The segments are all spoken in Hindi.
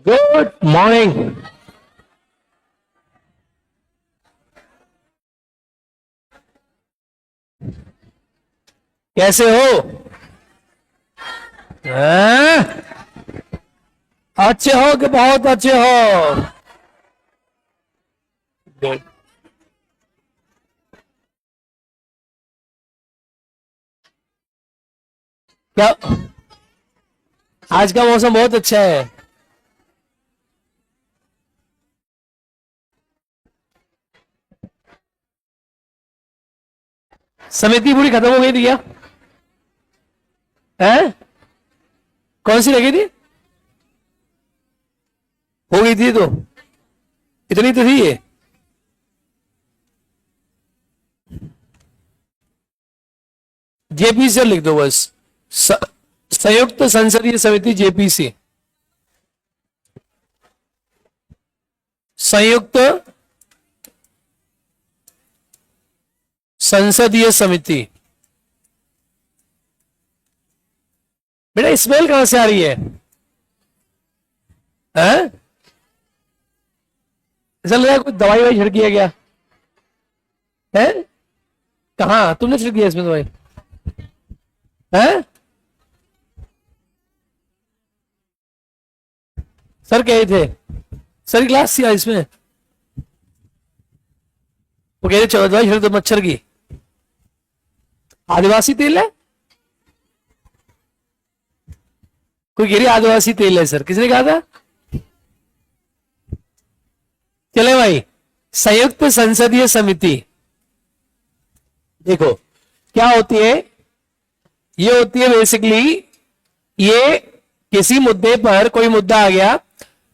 Good morning. कैसे हो? हैं? अच्छे हो कि बहुत अच्छे हो? गुड। क्या आज का मौसम बहुत अच्छा है। समिति पूरी खत्म हो गई थी क्या? हैं? कौन सी लगी थी? हो गई थी तो इतनी तो थी ये। जेपीसी लिख दो बस। स, संयुक्त संसदीय समिति जेपीसी। संयुक्त संसदीय समिति। बेटा स्मेल कहां से आ रही है? हैं? ऐसा लग रहा है कुछ दवाई वाई छिड़की है क्या? है? कहाँ तुमने छिड़की है इसमें दवाई? है? सर कहे थे, सर की क्लास थी आज इसमें। वो कह रहे चलो दवाई छिड़क दो मच्छर की। आदिवासी तेल है? कोई कह रही आदिवासी तेल है सर, किसने कहा था? चले भाई, संयुक्त संसदीय समिति देखो क्या होती है। ये होती है बेसिकली, ये किसी मुद्दे पर कोई मुद्दा आ गया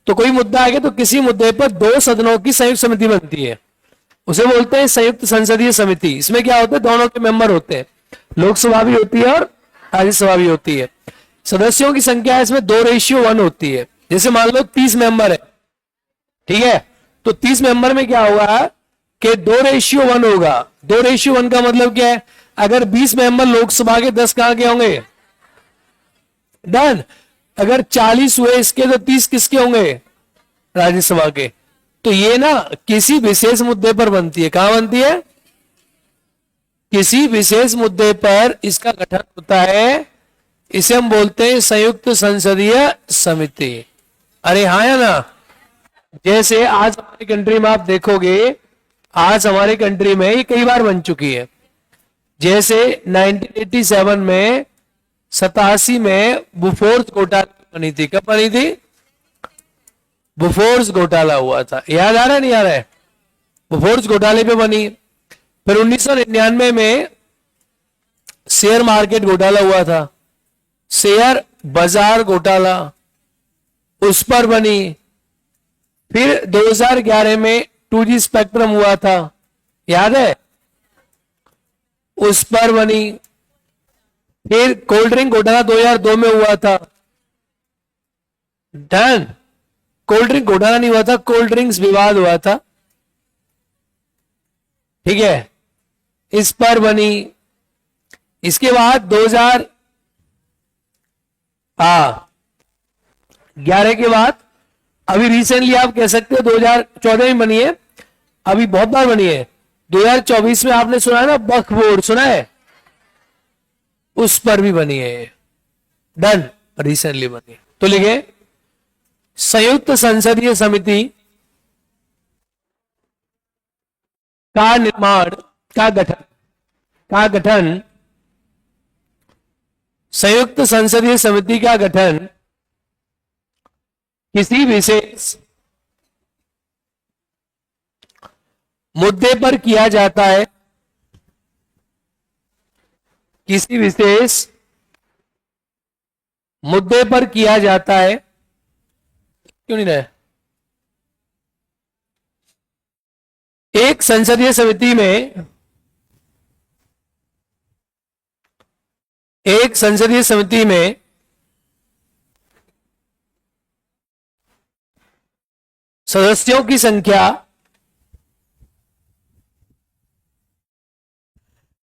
तो किसी मुद्दे पर दो सदनों की संयुक्त समिति बनती है, उसे बोलते हैं संयुक्त संसदीय समिति। इसमें क्या होता है, दोनों के मेंबर होते हैं, लोकसभा भी होती है और राज्यसभा भी होती है। सदस्यों की संख्या इसमें 2:1 होती है। जैसे मान लो 30 मेंबर है, ठीक है, तो 30 मेंबर में क्या होगा कि 2:1 होगा। 2:1 का मतलब क्या है? अगर 20 मेंबर लोकसभा के, 10 कहां के होंगे? डन। अगर 40 हुए इसके तो 30 किसके होंगे? राज्यसभा के। तो ये ना किसी विशेष मुद्दे पर बनती है। कहां बनती है? किसी विशेष मुद्दे पर इसका गठन होता है, इसे हम बोलते हैं संयुक्त संसदीय समिति। अरे हाँ या ना? जैसे आज हमारी कंट्री में आप देखोगे, आज हमारी कंट्री में ये कई बार बन चुकी है। जैसे 1987 में, 87 में बोफोर्स घोटाला बनी थी। कब बनी थी? बोफोर्स घोटाला हुआ था, याद आ रहा है नहीं आ रहा है? बोफोर्स घोटाले पे बनी। फिर 1999 में शेयर मार्केट घोटाला हुआ था, शेयर बाजार घोटाला, उस पर बनी। फिर 2011 में 2G स्पेक्ट्रम हुआ था, याद है? उस पर बनी। फिर कोल्ड ड्रिंक घोटाला 2002 में हुआ था। डन। कोल्ड ड्रिंक घोटाला नहीं हुआ था, कोल्ड ड्रिंक्स विवाद हुआ था, ठीक है, इस पर बनी। इसके बाद 2011 के बाद अभी रिसेंटली आप कह सकते हो 2014 में बनी है, अभी बहुत बार बनी है। 2024 में आपने सुना है ना, वक्फ बोर्ड सुना है? उस पर भी बनी है। डन, रिसेंटली बनी। तो लिखे संयुक्त संसदीय समिति का निर्माण, का गठन संयुक्त संसदीय समिति का गठन किसी विशेष मुद्दे पर किया जाता है, किसी विशेष मुद्दे पर किया जाता है। क्यों नहीं रहे? एक संसदीय समिति में, एक संसदीय समिति में सदस्यों की संख्या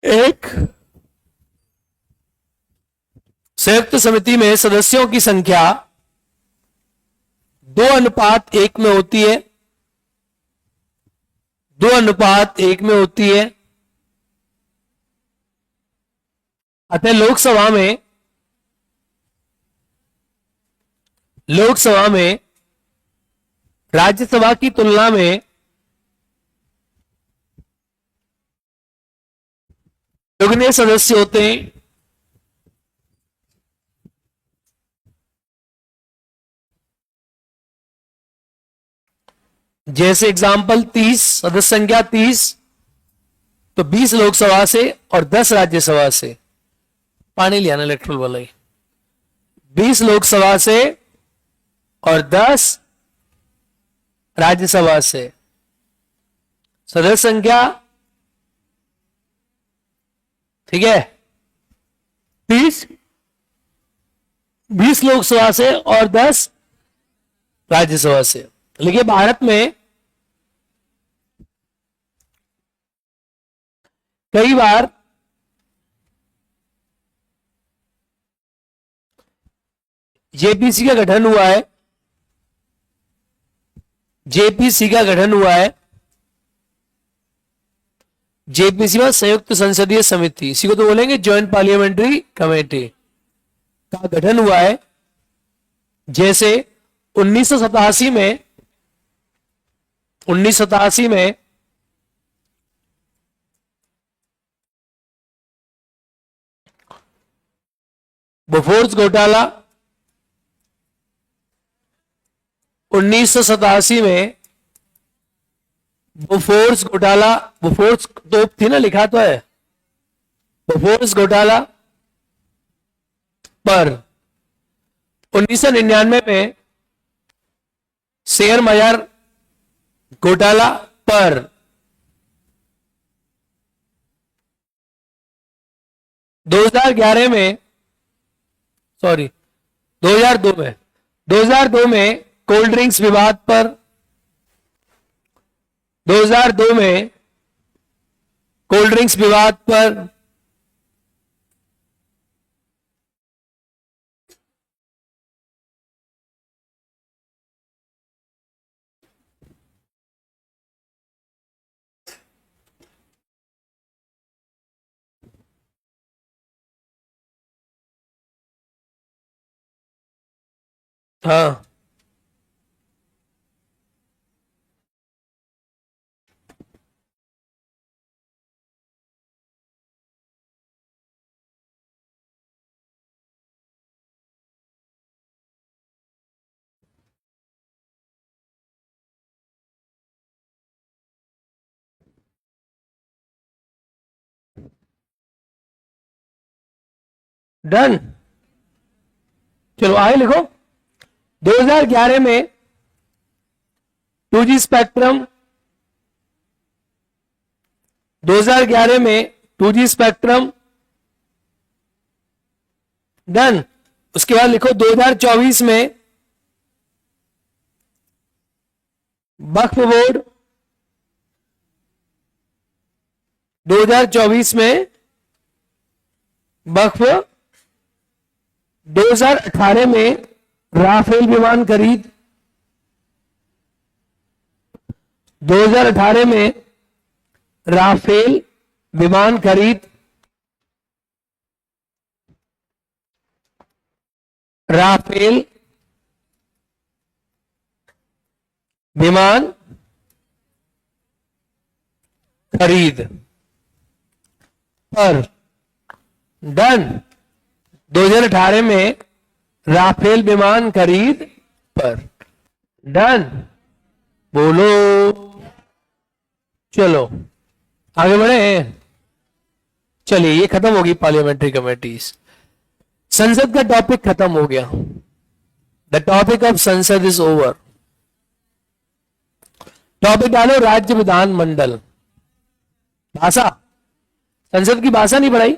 एक संयुक्त समिति में सदस्यों की संख्या 2:1 में होती है, 2:1 में होती है। अतः लोकसभा में राज्यसभा की तुलना में दुगने सदस्य होते हैं। जैसे एग्जाम्पल 30, सदस्य संख्या 30, तो 20 लोकसभा से और 10 राज्यसभा से। पानी लिया ना इलेक्ट्रोल वाला ही। 20 लोकसभा से और 10 राज्यसभा से। सदस्य संख्या, ठीक है, 20 लोकसभा से और 10 राज्यसभा से। लेकिन भारत में कई बार जेपीसी का गठन हुआ है, जेपीसी का गठन हुआ है। जेपीसी में संयुक्त संसदीय समिति, इसी को तो बोलेंगे ज्वाइंट पार्लियामेंट्री कमेटी का गठन हुआ है। जैसे 1987 में बोफोर्स घोटाला, 1987 में बोफोर्स घोटाला, बोफोर्स तोप थी ना, लिखा तो है, बोफोर्स घोटाला पर 1999 में शेयर बाजार घोटाला पर 2011 में, सॉरी 2002 में कोल्ड ड्रिंक्स विवाद पर, 2002 में कोल्ड ड्रिंक्स विवाद पर, हाँ डन। चलो आगे लिखो। 2011 में 2G स्पेक्ट्रम, 2011 में 2G स्पेक्ट्रम, डन। उसके बाद लिखो 2024 में वक्फ बोर्ड, 2024 में वक्फ, 2018 में राफेल विमान खरीद, 2018 में राफेल विमान खरीद, राफेल विमान खरीद पर, डन। 2018 में राफेल विमान खरीद पर, डन। बोलो, चलो आगे बढ़े। चलिए ये खत्म होगी पार्लियामेंट्री कमेटीज। संसद का टॉपिक खत्म हो गया। द टॉपिक ऑफ संसद इज ओवर। टॉपिक डालो राज्य विधानमंडल। भाषा, संसद की भाषा नहीं पढ़ाई,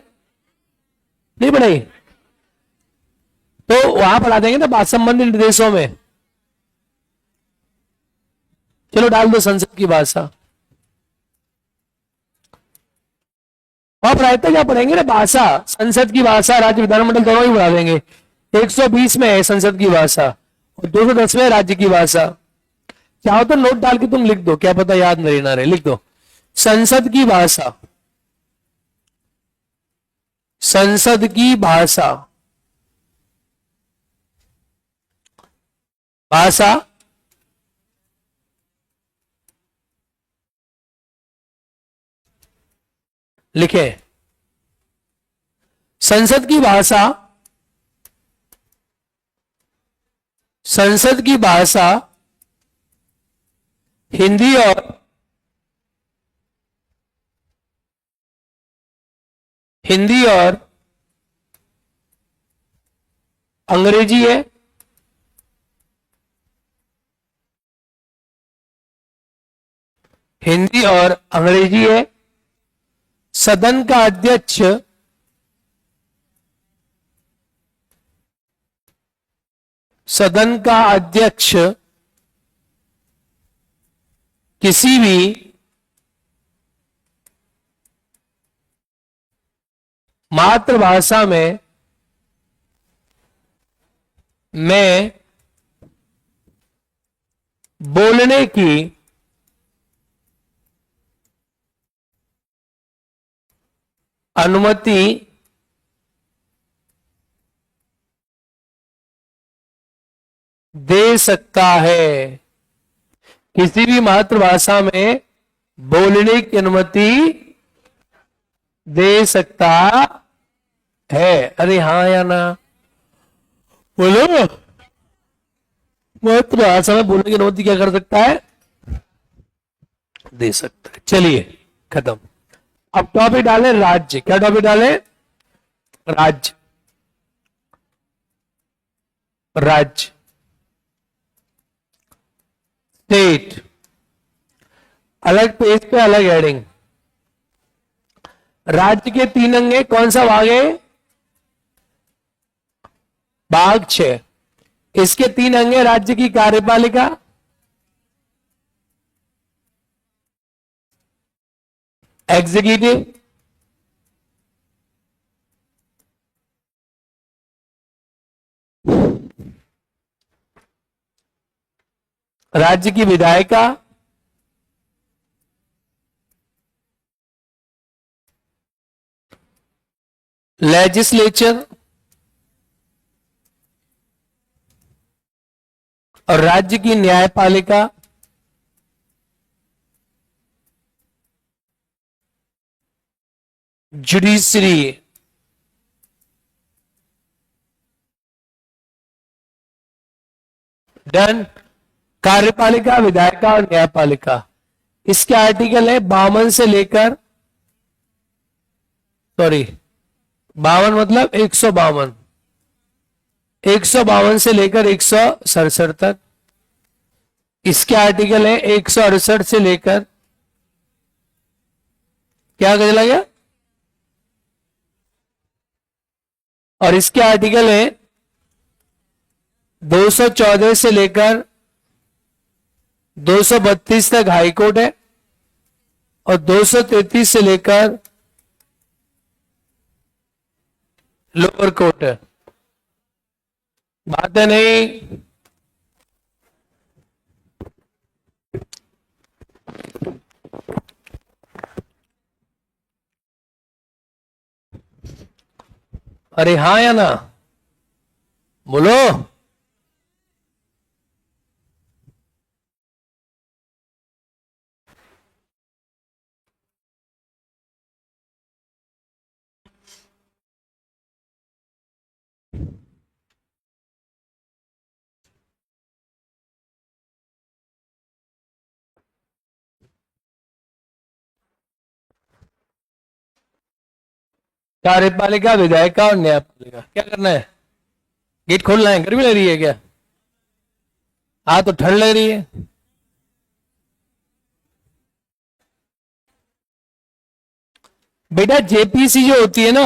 नहीं पढ़ाई तो वहां पढ़ा देंगे ना बात संबंधित निर्देशों में। चलो डाल दो संसद की भाषा। और पढ़ाते क्या पढ़ेंगे ना, भाषा, संसद की भाषा, राज्य विधानमंडल दोनों ही पढ़ा देंगे। 120 में है संसद की भाषा और 210वें राज्य की भाषा। चाहो तो नोट डाल के तुम लिख दो, क्या पता याद नहीं ना रहे, लिख दो संसद की भाषा। संसद की भाषा, भाषा लिखे। संसद की भाषा, संसद की भाषा हिंदी और अंग्रेजी है। हिंदी और अंग्रेजी है। सदन का अध्यक्ष किसी भी मातृभाषा में बोलने की अनुमति दे सकता है। किसी भी मातृभाषा में बोलने की अनुमति दे सकता है। अरे हाँ या ना बोलो। मातृभाषा में बोलने की अनुमति क्या कर सकता है? दे सकता है। चलिए खत्म। अब टॉपिक डालें राज्य। क्या टॉपिक डालें? राज्य। राज्य, स्टेट, अलग पेज पे अलग हेडिंग। राज्य के 3 अंग है, कौन सा भाग है? भाग 6। इसके 3 अंग है। राज्य की कार्यपालिका, एग्जीक्यूटिव, राज्य की विधायिका, लेजिस्लेचर, और राज्य की न्यायपालिका, जुडिशरी। डन। कार्यपालिका, विधायिका और न्यायपालिका। इसके आर्टिकल है 52 से लेकर, सॉरी 52 मतलब 152, 152 से लेकर 167 तक। इसके आर्टिकल है 168 से लेकर, क्या चला गया? और इसके आर्टिकल है 214 से लेकर 232 तक हाई कोर्ट है, और 233 से लेकर लोअर कोर्ट है। बात है नहीं? अरे हाँ या ना बोलो। कार्यपालिका, विधायिका और न्यायपालिका। क्या करना है? गेट खोलना है? गर्मी लग रही है क्या? हाँ तो ठंड लग रही है। बेटा जेपीसी जो होती है ना,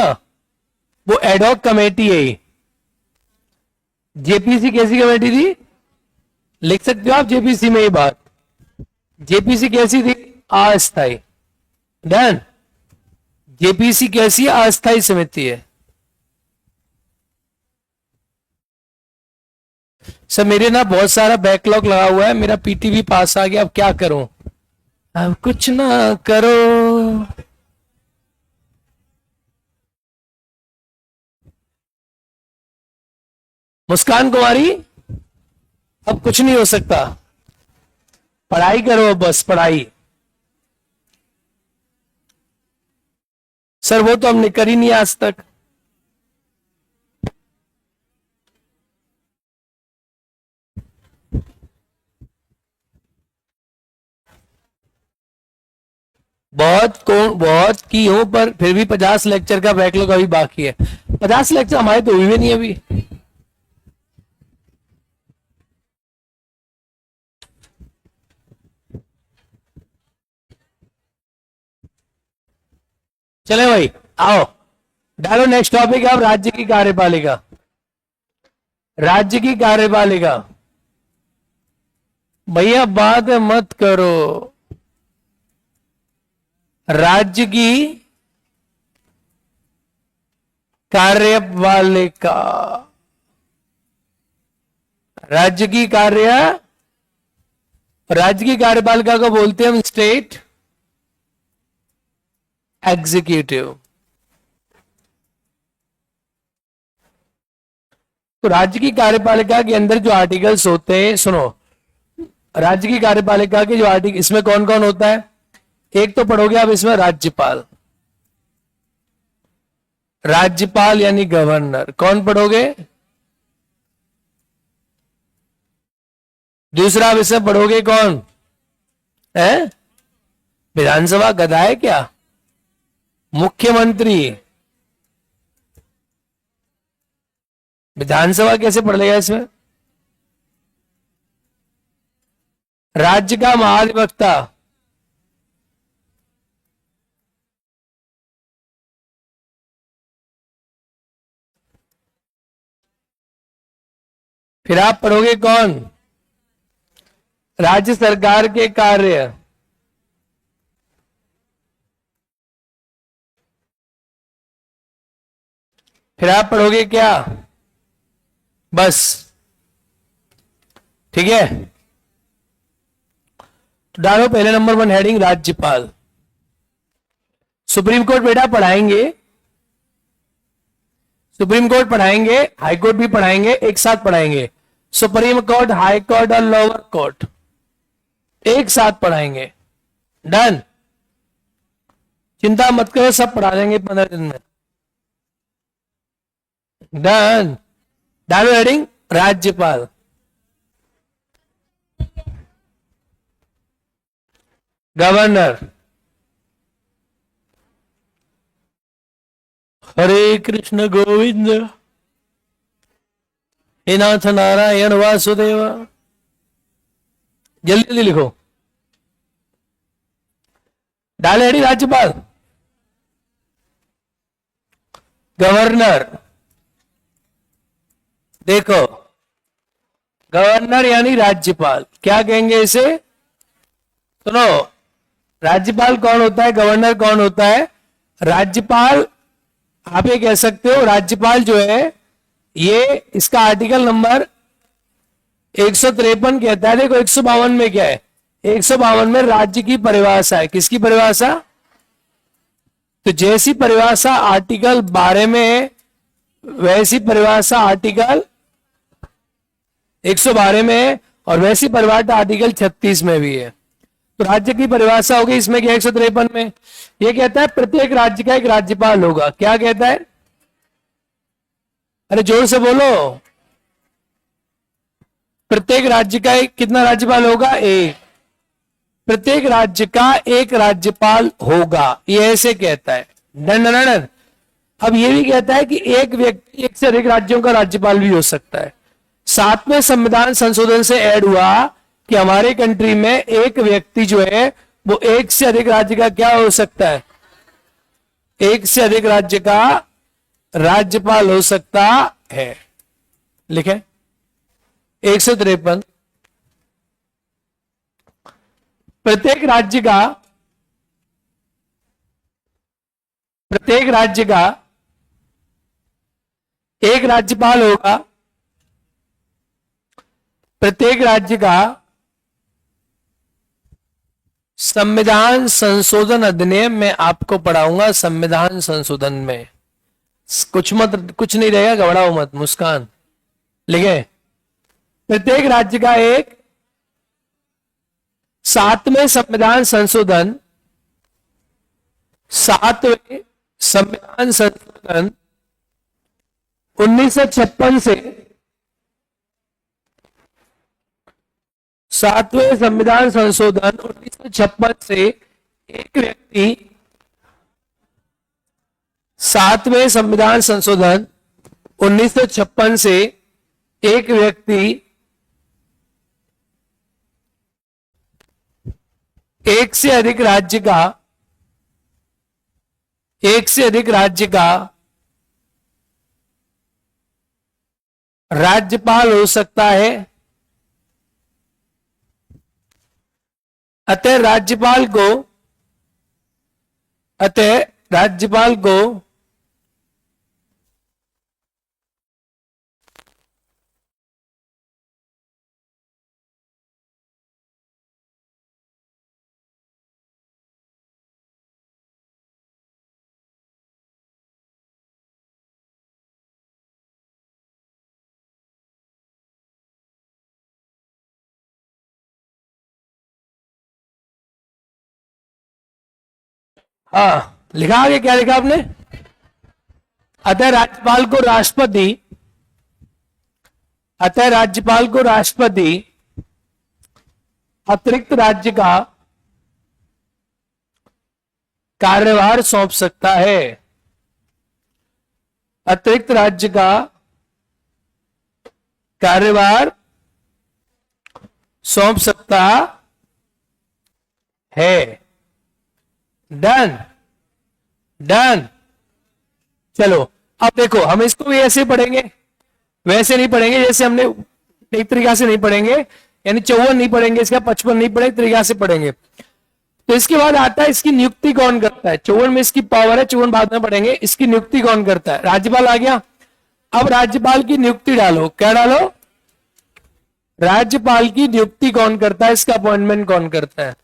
वो एडहॉक कमेटी है। जेपीसी कैसी कमेटी थी? लिख सकते हो आप जेपीसी में ये बात। जेपीसी कैसी थी? अस्थायी। डन। जेपीसी कैसी है? अस्थायी समिति है। सर मेरे ना बहुत सारा बैकलॉग लगा हुआ है, मेरा पीटी भी पास आ गया, अब क्या करूं? अब कुछ ना करो। मुस्कान कुमारी, अब कुछ नहीं हो सकता, पढ़ाई करो बस पढ़ाई। सर वो तो हमने करी नहीं आज तक। बहुत की हूं, पर फिर भी 50 लेक्चर का बैकलॉग अभी बाकी है। 50 लेक्चर हमारे तो हुए नहीं अभी। चले भाई आओ, डालो नेक्स्ट टॉपिक। अब राज्य की कार्यपालिका, राज्य की कार्यपालिका। भैया बात मत करो, राज्य की कार्यपालिका, राज्य की राज्य की कार्यपालिका को बोलते हैं हम स्टेट एग्जीक्यूटिव। तो राज्य की कार्यपालिका के अंदर जो आर्टिकल्स होते हैं, सुनो, राज्य की कार्यपालिका के जो आर्टिकल, इसमें कौन कौन होता है? एक तो पढ़ोगे आप इसमें राज्यपाल, राज्यपाल यानी गवर्नर, कौन पढ़ोगे? दूसरा आप इसमें पढ़ोगे कौन है? विधानसभा गधा है क्या? मुख्यमंत्री। विधानसभा कैसे पढ़ लेगा इसमें? राज्य का महाधिवक्ता, फिर आप पढ़ोगे कौन? राज्य सरकार के कार्य, फिर आप पढ़ोगे क्या? बस, ठीक है। तो डालो पहले नंबर 1 हेडिंग राज्यपाल। सुप्रीम कोर्ट बेटा पढ़ाएंगे, सुप्रीम कोर्ट पढ़ाएंगे, हाई कोर्ट भी पढ़ाएंगे, एक साथ पढ़ाएंगे। सुप्रीम कोर्ट, हाई कोर्ट और लोअर कोर्ट एक साथ पढ़ाएंगे। डन, चिंता मत करो, सब पढ़ा देंगे 15 दिन में। डन, डालो हेडिंग राज्यपाल। गवर्नर, हरे कृष्ण गोविंद हे नाथ नारायण वासुदेव। जल्दी जल्दी लिखो, डाले हेडिंग राज्यपाल। गवर्नर, देखो गवर्नर यानी राज्यपाल, क्या कहेंगे इसे? सुनो, राज्यपाल कौन होता है, गवर्नर कौन होता है? राज्यपाल आप ये कह सकते हो, राज्यपाल जो है ये, इसका आर्टिकल नंबर 153 कहता है। देखो 152 में क्या है? 152 में राज्य की परिभाषा है। किसकी परिभाषा? तो जैसी परिभाषा आर्टिकल 12 में है, वैसी परिभाषा आर्टिकल 112 में है, और वैसी परिभाषा आर्टिकल 36 में भी है। तो राज्य की परिभाषा होगी इसमें क्या? 153 में यह कहता है प्रत्येक राज्य का एक राज्यपाल होगा। क्या कहता है? अरे जोर से बोलो। प्रत्येक राज्य का एक कितना राज्यपाल होगा? एक। प्रत्येक राज्य का एक राज्यपाल होगा, ये ऐसे कहता है। Done done done. अब ये भी कहता है कि एक व्यक्ति एक से अधिक राज्यों का राज्यपाल भी हो सकता है। 7वें संविधान संशोधन से ऐड हुआ कि हमारे कंट्री में एक व्यक्ति जो है वो एक से अधिक राज्य का क्या हो सकता है? एक से अधिक राज्य का राज्यपाल हो सकता है। लिखे 153, प्रत्येक राज्य का एक राज्यपाल होगा प्रत्येक राज्य का संविधान संशोधन अधिनियम मैं आपको पढ़ाऊंगा। संविधान संशोधन में कुछ नहीं रहेगा, घबराओ मत मुस्कान। लिखे, प्रत्येक राज्य का एक 7वें संविधान संशोधन, 7वें संविधान संशोधन 1956 से, 7वें संविधान संशोधन 1956 से एक व्यक्ति, 7वें संविधान संशोधन 1956 से एक व्यक्ति एक से अधिक राज्य का राज्यपाल हो सकता है। अतः राज्यपाल को हाँ लिखा आगे, क्या लिखा आपने? अतः राज्यपाल को राष्ट्रपति अतिरिक्त राज्य का कार्यभार सौंप सकता है। अतिरिक्त राज्य का कार्यभार सौंप सकता है। डन। चलो अब देखो, हम इसको भी ऐसे पढ़ेंगे, वैसे नहीं पढ़ेंगे जैसे हमने, एक तरीका से नहीं पढ़ेंगे, यानी 54 नहीं पढ़ेंगे, इसका 55 नहीं पढ़ेंगे, तरीका से पढ़ेंगे। तो इसके बाद आता है इसकी नियुक्ति कौन करता है। 54 में इसकी पावर है, 54 बाद में पढ़ेंगे। इसकी नियुक्ति कौन करता है? राज्यपाल आ गया। अब राज्यपाल की नियुक्ति डालो, क्या डालो? राज्यपाल की नियुक्ति कौन करता है, इसका अपॉइंटमेंट कौन करता है?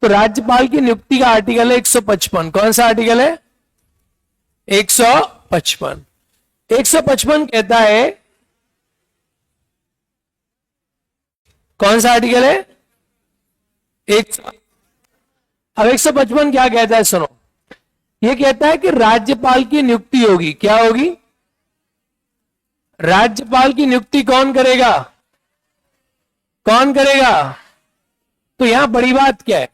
तो राज्यपाल की नियुक्ति का आर्टिकल है 155। कौन सा आर्टिकल है? 155। 155 कहता है, कौन सा आर्टिकल है? अब 155 क्या कहता है, सुनो। यह कहता है कि राज्यपाल की नियुक्ति होगी। क्या होगी? राज्यपाल की नियुक्ति कौन करेगा? तो यहां बड़ी बात क्या है?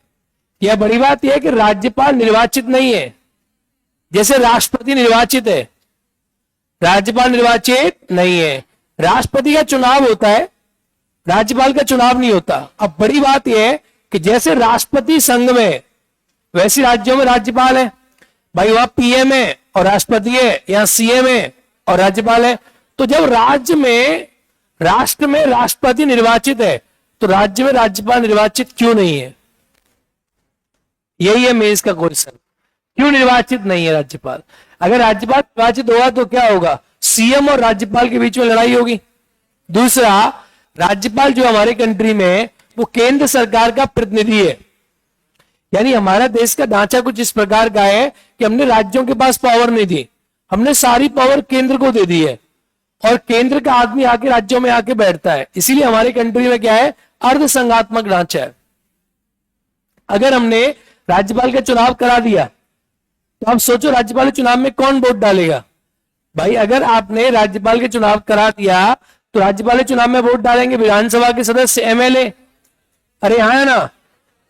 यह बड़ी बात यह है कि राज्यपाल निर्वाचित नहीं है, जैसे राष्ट्रपति निर्वाचित है, राज्यपाल निर्वाचित नहीं है। राष्ट्रपति का चुनाव होता है, राज्यपाल का चुनाव नहीं होता। अब बड़ी बात यह है कि जैसे राष्ट्रपति संघ में, वैसे राज्यों में राज्यपाल है। भाई वहां पीएम है और राष्ट्रपति है, यहां सीएम है और राज्यपाल है। तो जब राष्ट्र में राष्ट्रपति निर्वाचित है, तो राज्य में राज्यपाल निर्वाचित क्यों नहीं है? यही है मेज का क्वेश्चन, क्यों निर्वाचित नहीं है राज्यपाल? अगर राज्यपाल निर्वाचित होगा तो क्या होगा? सीएम और राज्यपाल के बीच में लड़ाई होगी। दूसरा, राज्यपाल जो हमारे कंट्री में, वो केंद्र सरकार का प्रतिनिधि है। यानी हमारा देश का ढांचा कुछ इस प्रकार का है कि हमने राज्यों के पास पावर नहीं दी, हमने सारी पावर केंद्र को दे दी है, और केंद्र का आदमी आके राज्यों में आके बैठता है। इसीलिए हमारी कंट्री में क्या है? अर्धसंघात्मक ढांचा है। अगर हमने राज्यपाल का चुनाव करा दिया, तो आप सोचो राज्यपाल के चुनाव में कौन वोट डालेगा? भाई अगर आपने राज्यपाल के चुनाव करा दिया, तो राज्यपाल के चुनाव में वोट डालेंगे विधानसभा के सदस्य, एमएलए। अरे हाँ है ना?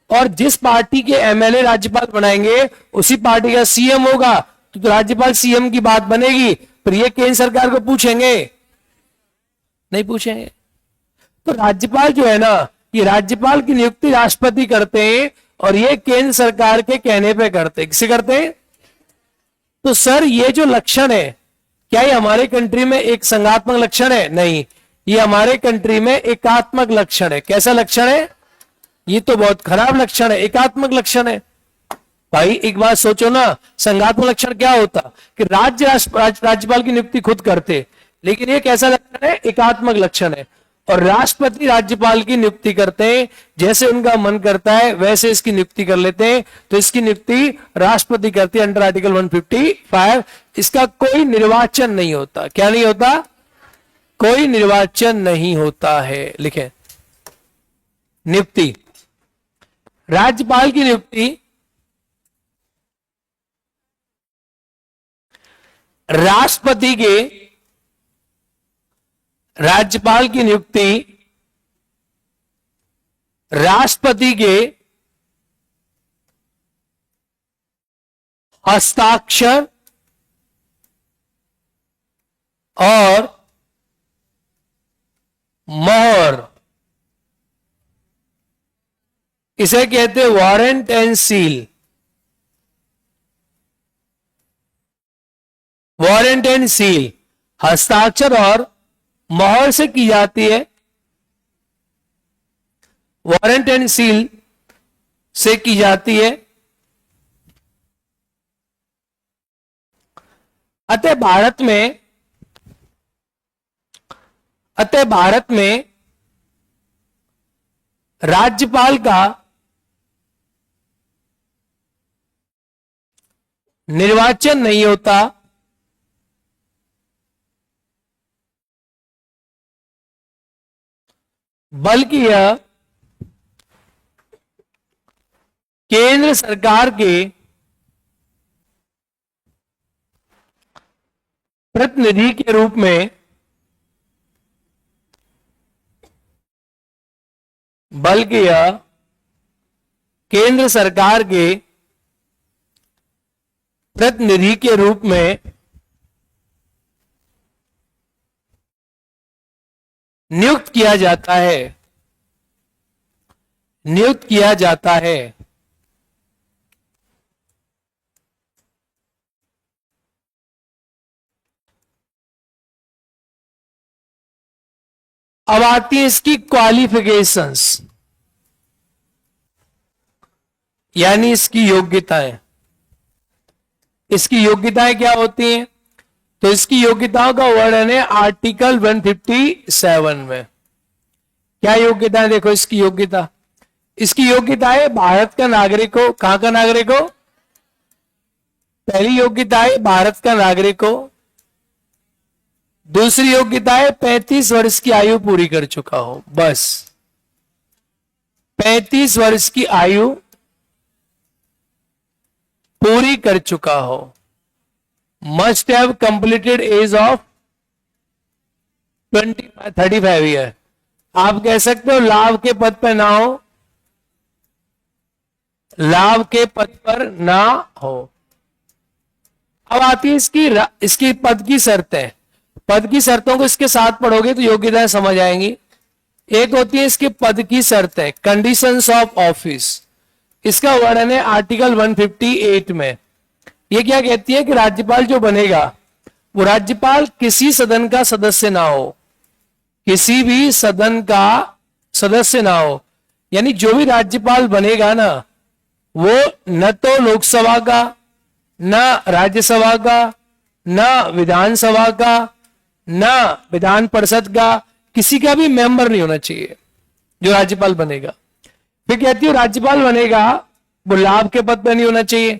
और जिस पार्टी के एमएलए राज्यपाल बनाएंगे, उसी पार्टी का सीएम होगा। तो राज्यपाल सीएम की बात बनेगी, पर ये केंद्र सरकार को पूछेंगे? नहीं पूछेंगे। तो राज्यपाल जो है ना, ये राज्यपाल की नियुक्ति राष्ट्रपति करते हैं, और ये केंद्र सरकार के कहने पे करते हैं। किसे करते हैं? तो सर ये जो लक्षण है, क्या ये हमारे कंट्री में एक संघात्मक लक्षण है? नहीं, ये हमारे कंट्री में एकात्मक लक्षण है। कैसा लक्षण है? ये तो बहुत खराब लक्षण है, एकात्मक लक्षण है। भाई एक बात सोचो ना, संघात्मक लक्षण क्या होता? कि राज्यपाल की नियुक्ति खुद करते, लेकिन ये कैसा लक्षण है? एकात्मक लक्षण है। और राष्ट्रपति राज्यपाल की नियुक्ति करते हैं, जैसे उनका मन करता है वैसे इसकी नियुक्ति कर लेते हैं। तो इसकी नियुक्ति राष्ट्रपति करती है अंडर आर्टिकल 155। इसका कोई निर्वाचन नहीं होता। क्या नहीं होता? कोई निर्वाचन नहीं होता है। लिखें, नियुक्ति, राज्यपाल की नियुक्ति राष्ट्रपति के, राज्यपाल की नियुक्ति राष्ट्रपति के हस्ताक्षर और मोहर, इसे कहते हैं warrant and seal. Warrant and seal हस्ताक्षर और मोहर से की जाती है। वारंट एंड सील से की जाती है। अतः भारत में राज्यपाल का निर्वाचन नहीं होता, बल्कि यह केंद्र सरकार के प्रतिनिधि के रूप में, बल्कि यह केंद्र सरकार के प्रतिनिधि के रूप में नियुक्त किया जाता है। नियुक्त किया जाता है। अब आती है इसकी क्वालिफिकेशंस, यानी इसकी योग्यताएं। इसकी योग्यताएं क्या होती हैं? तो इसकी योग्यताओं का वर्णन है आर्टिकल 157 में। क्या योग्यता है? देखो इसकी योग्यता, इसकी योग्यता है भारत का नागरिक हो। कहां का नागरिक हो? पहली योग्यता है भारत का नागरिक हो। दूसरी योग्यता है 35 वर्ष की आयु पूरी कर चुका हो। बस 35 वर्ष की आयु पूरी कर चुका हो। Must have completed age of 35 year. आप कह सकते हो लाभ के पद पर ना हो, लाभ के पद पर ना हो। अब आती है इसकी पद की शर्तें। पद की शर्तों को इसके साथ पढ़ोगे तो योग्यताएं समझ आएंगी। एक होती है इसके पद की शर्तें, कंडीशंस ऑफ ऑफिस। इसका वर्णन है आर्टिकल 158 में। ये क्या कहती है कि राज्यपाल जो बनेगा वो राज्यपाल किसी सदन का सदस्य ना हो, किसी भी सदन का सदस्य ना हो। यानी जो भी राज्यपाल बनेगा ना, वो न तो लोकसभा का, न राज्यसभा का, न विधानसभा का, न विधान परिषद का, किसी का भी मेंबर नहीं होना चाहिए जो राज्यपाल बनेगा। फिर कहती है राज्यपाल बनेगा वो लाभ के पद पर नहीं होना चाहिए,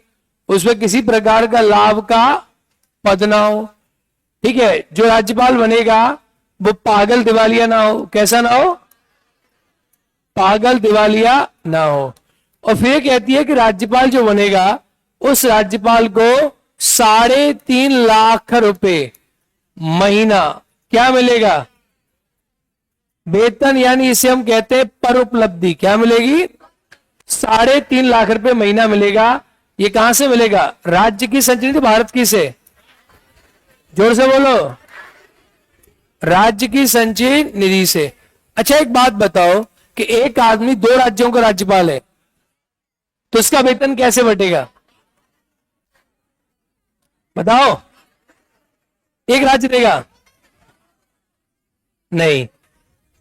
उसमें किसी प्रकार का लाभ का पद ना हो। ठीक है, जो राज्यपाल बनेगा वो पागल दिवालिया ना हो। कैसा ना हो? पागल दिवालिया ना हो। और फिर कहती है कि राज्यपाल जो बनेगा उस राज्यपाल को 3.5 लाख रुपए महीना क्या मिलेगा? वेतन, यानी इसे हम कहते हैं पर उपलब्धि। क्या मिलेगी? 3.5 लाख रुपए महीना मिलेगा। ये कहां से मिलेगा? राज्य की संचित निधि, भारत की से? जोर से बोलो। राज्य की संचित निधि से। अच्छा एक बात बताओ कि एक आदमी 2 राज्यों का राज्यपाल है तो उसका वेतन कैसे बटेगा? बताओ। एक राज्य देगा? नहीं।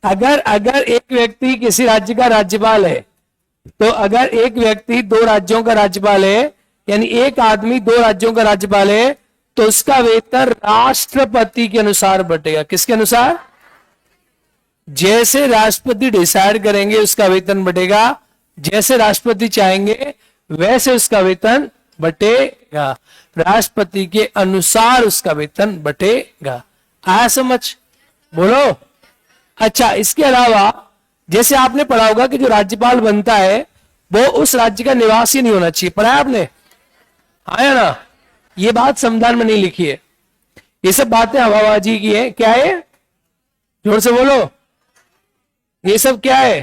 अगर एक व्यक्ति किसी राज्य का राज्यपाल है, तो अगर एक व्यक्ति 2 राज्यों का राज्यपाल है, यानी एक आदमी 2 राज्यों का राज्यपाल है, तो उसका वेतन राष्ट्रपति के अनुसार बटेगा। किसके अनुसार? जैसे राष्ट्रपति डिसाइड करेंगे उसका वेतन बढ़ेगा, जैसे राष्ट्रपति चाहेंगे वैसे उसका वेतन बटेगा, राष्ट्रपति के अनुसार उसका वेतन बटेगा। आया समझ? बोलो। अच्छा, इसके अलावा जैसे आपने पढ़ा होगा कि जो राज्यपाल बनता है वो उस राज्य का निवासी नहीं होना चाहिए, पढ़ा है आपने? आया ना? ये बात संविधान में नहीं लिखी है, ये सब बातें हवाबाजी की है। क्या है? जोर से बोलो। ये सब क्या है?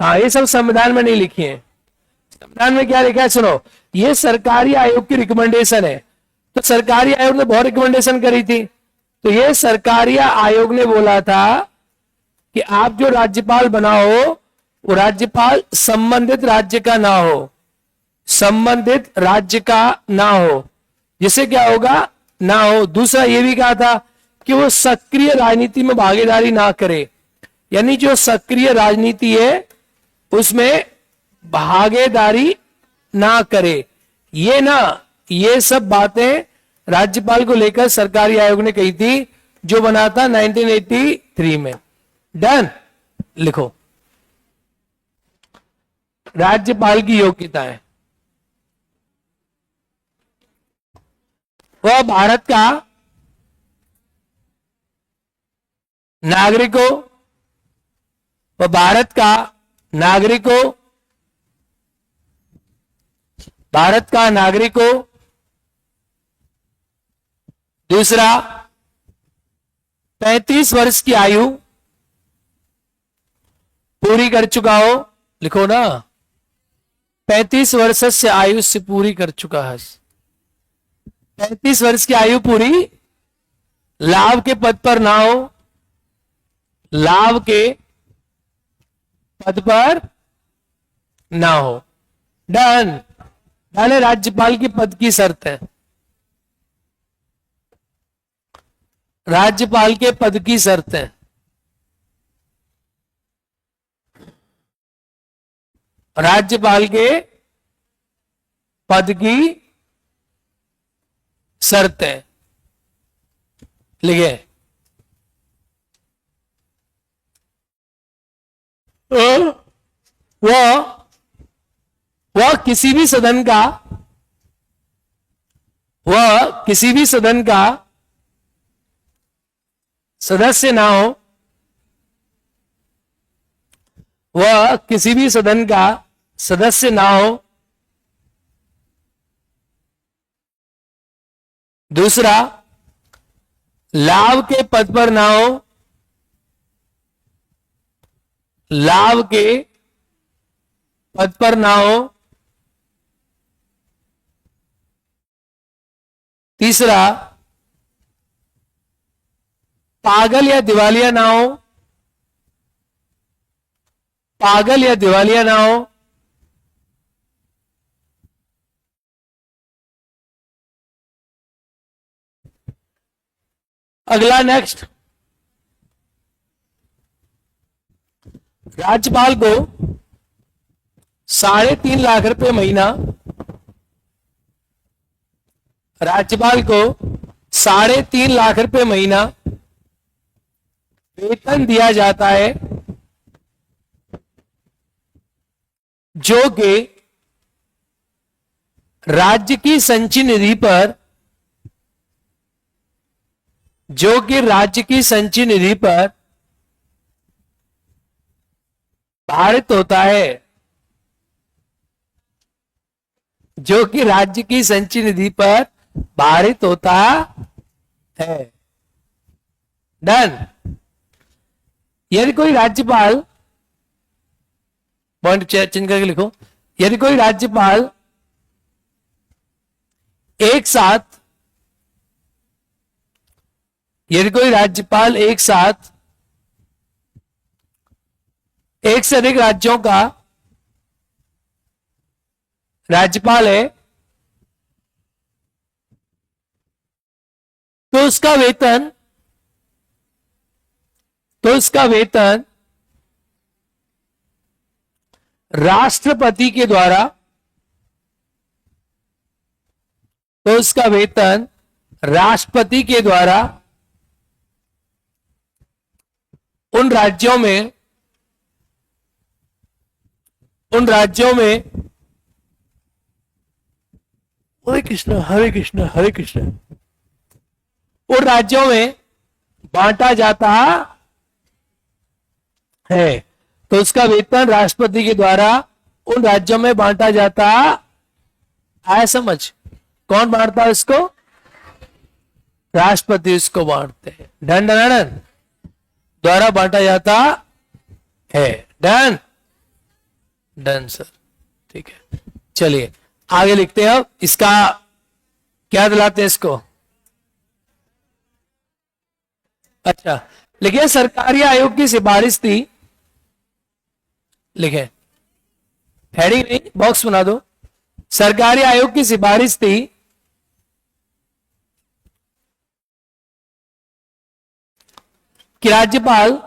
हाँ, ये सब संविधान में नहीं लिखी है। संविधान में क्या लिखा है सुनो, ये सरकारी आयोग की रिकमेंडेशन है। तो सरकारी आयोग ने बहुत रिकमेंडेशन करी थी, तो ये सरकारी आयोग ने बोला था कि आप जो राज्यपाल बनाओ वो राज्यपाल संबंधित राज्य का ना हो, संबंधित राज्य का ना हो, जिससे क्या होगा, ना हो। दूसरा ये भी कहा था कि वो सक्रिय राजनीति में भागीदारी ना करे, यानी जो सक्रिय राजनीति है उसमें भागीदारी ना करे। ये सब बातें राज्यपाल को लेकर सरकारी आयोग ने कही थी, जो बना था 1983 में। डन? लिखो राज्यपाल की योग्यताएं। वह भारत का नागरिक हो, वह भारत का नागरिक हो, भारत का नागरिक हो। दूसरा, 35 वर्ष की आयु पूरी कर चुका हो। लिखो ना, 35 वर्ष से आयु से पूरी कर चुका है। 35 वर्ष की आयु पूरी, लाभ के पद पर ना हो, लाभ के पद पर ना हो। डन? डन है, राज्यपाल की पद की शर्त है, राज्यपाल के पद की शर्त है। राज्यपाल के पद की शर्त है। लिखे वह किसी भी सदन का, वह किसी भी सदन का सदस्य ना हो, वह किसी भी सदन का सदस्य ना हो। दूसरा, लाभ के पद पर ना हो, लाभ के पद पर ना हो। तीसरा, पागल या दिवालिया ना हो, पागल या दिवालिया ना हो। अगला नेक्स्ट, राज्यपाल को 3.5 लाख रुपए महीना, राज्यपाल को 3.5 लाख रुपए महीना वेतन दिया जाता है, जो कि राज्य की संचयी निधि पर, जो कि राज्य की संचयी निधि पर भारित होता है, जो कि राज्य की संचयी निधि पर भारित होता है। डन? यदि कोई राज्यपाल, पॉइंट चेंज करके लिखो, यदि कोई राज्यपाल एक साथ, यदि कोई राज्यपाल एक साथ एक से अधिक राज्यों का राज्यपाल है, तो उसका वेतन, राष्ट्रपति के द्वारा, तो उसका वेतन राष्ट्रपति के द्वारा उन राज्यों में हरे कृष्ण हरे कृष्ण हरे कृष्ण, उन राज्यों में बांटा जाता है। तो उसका वेतन राष्ट्रपति के द्वारा उन राज्यों में बांटा जाता है। समझ, कौन बांटता है इसको? राष्ट्रपति इसको बांटते हैं। डन डन डन, द्वारा बांटा जाता है। डन डन सर, ठीक है। चलिए आगे लिखते हैं। अब इसका क्या दिलाते हैं इसको? अच्छा लिखिए, सरकारी आयोग की सिफारिश थी, लिखे हेडिंग नहीं, बॉक्स बना दो। सरकारी आयोग की सिफारिश थी कि राज्यपाल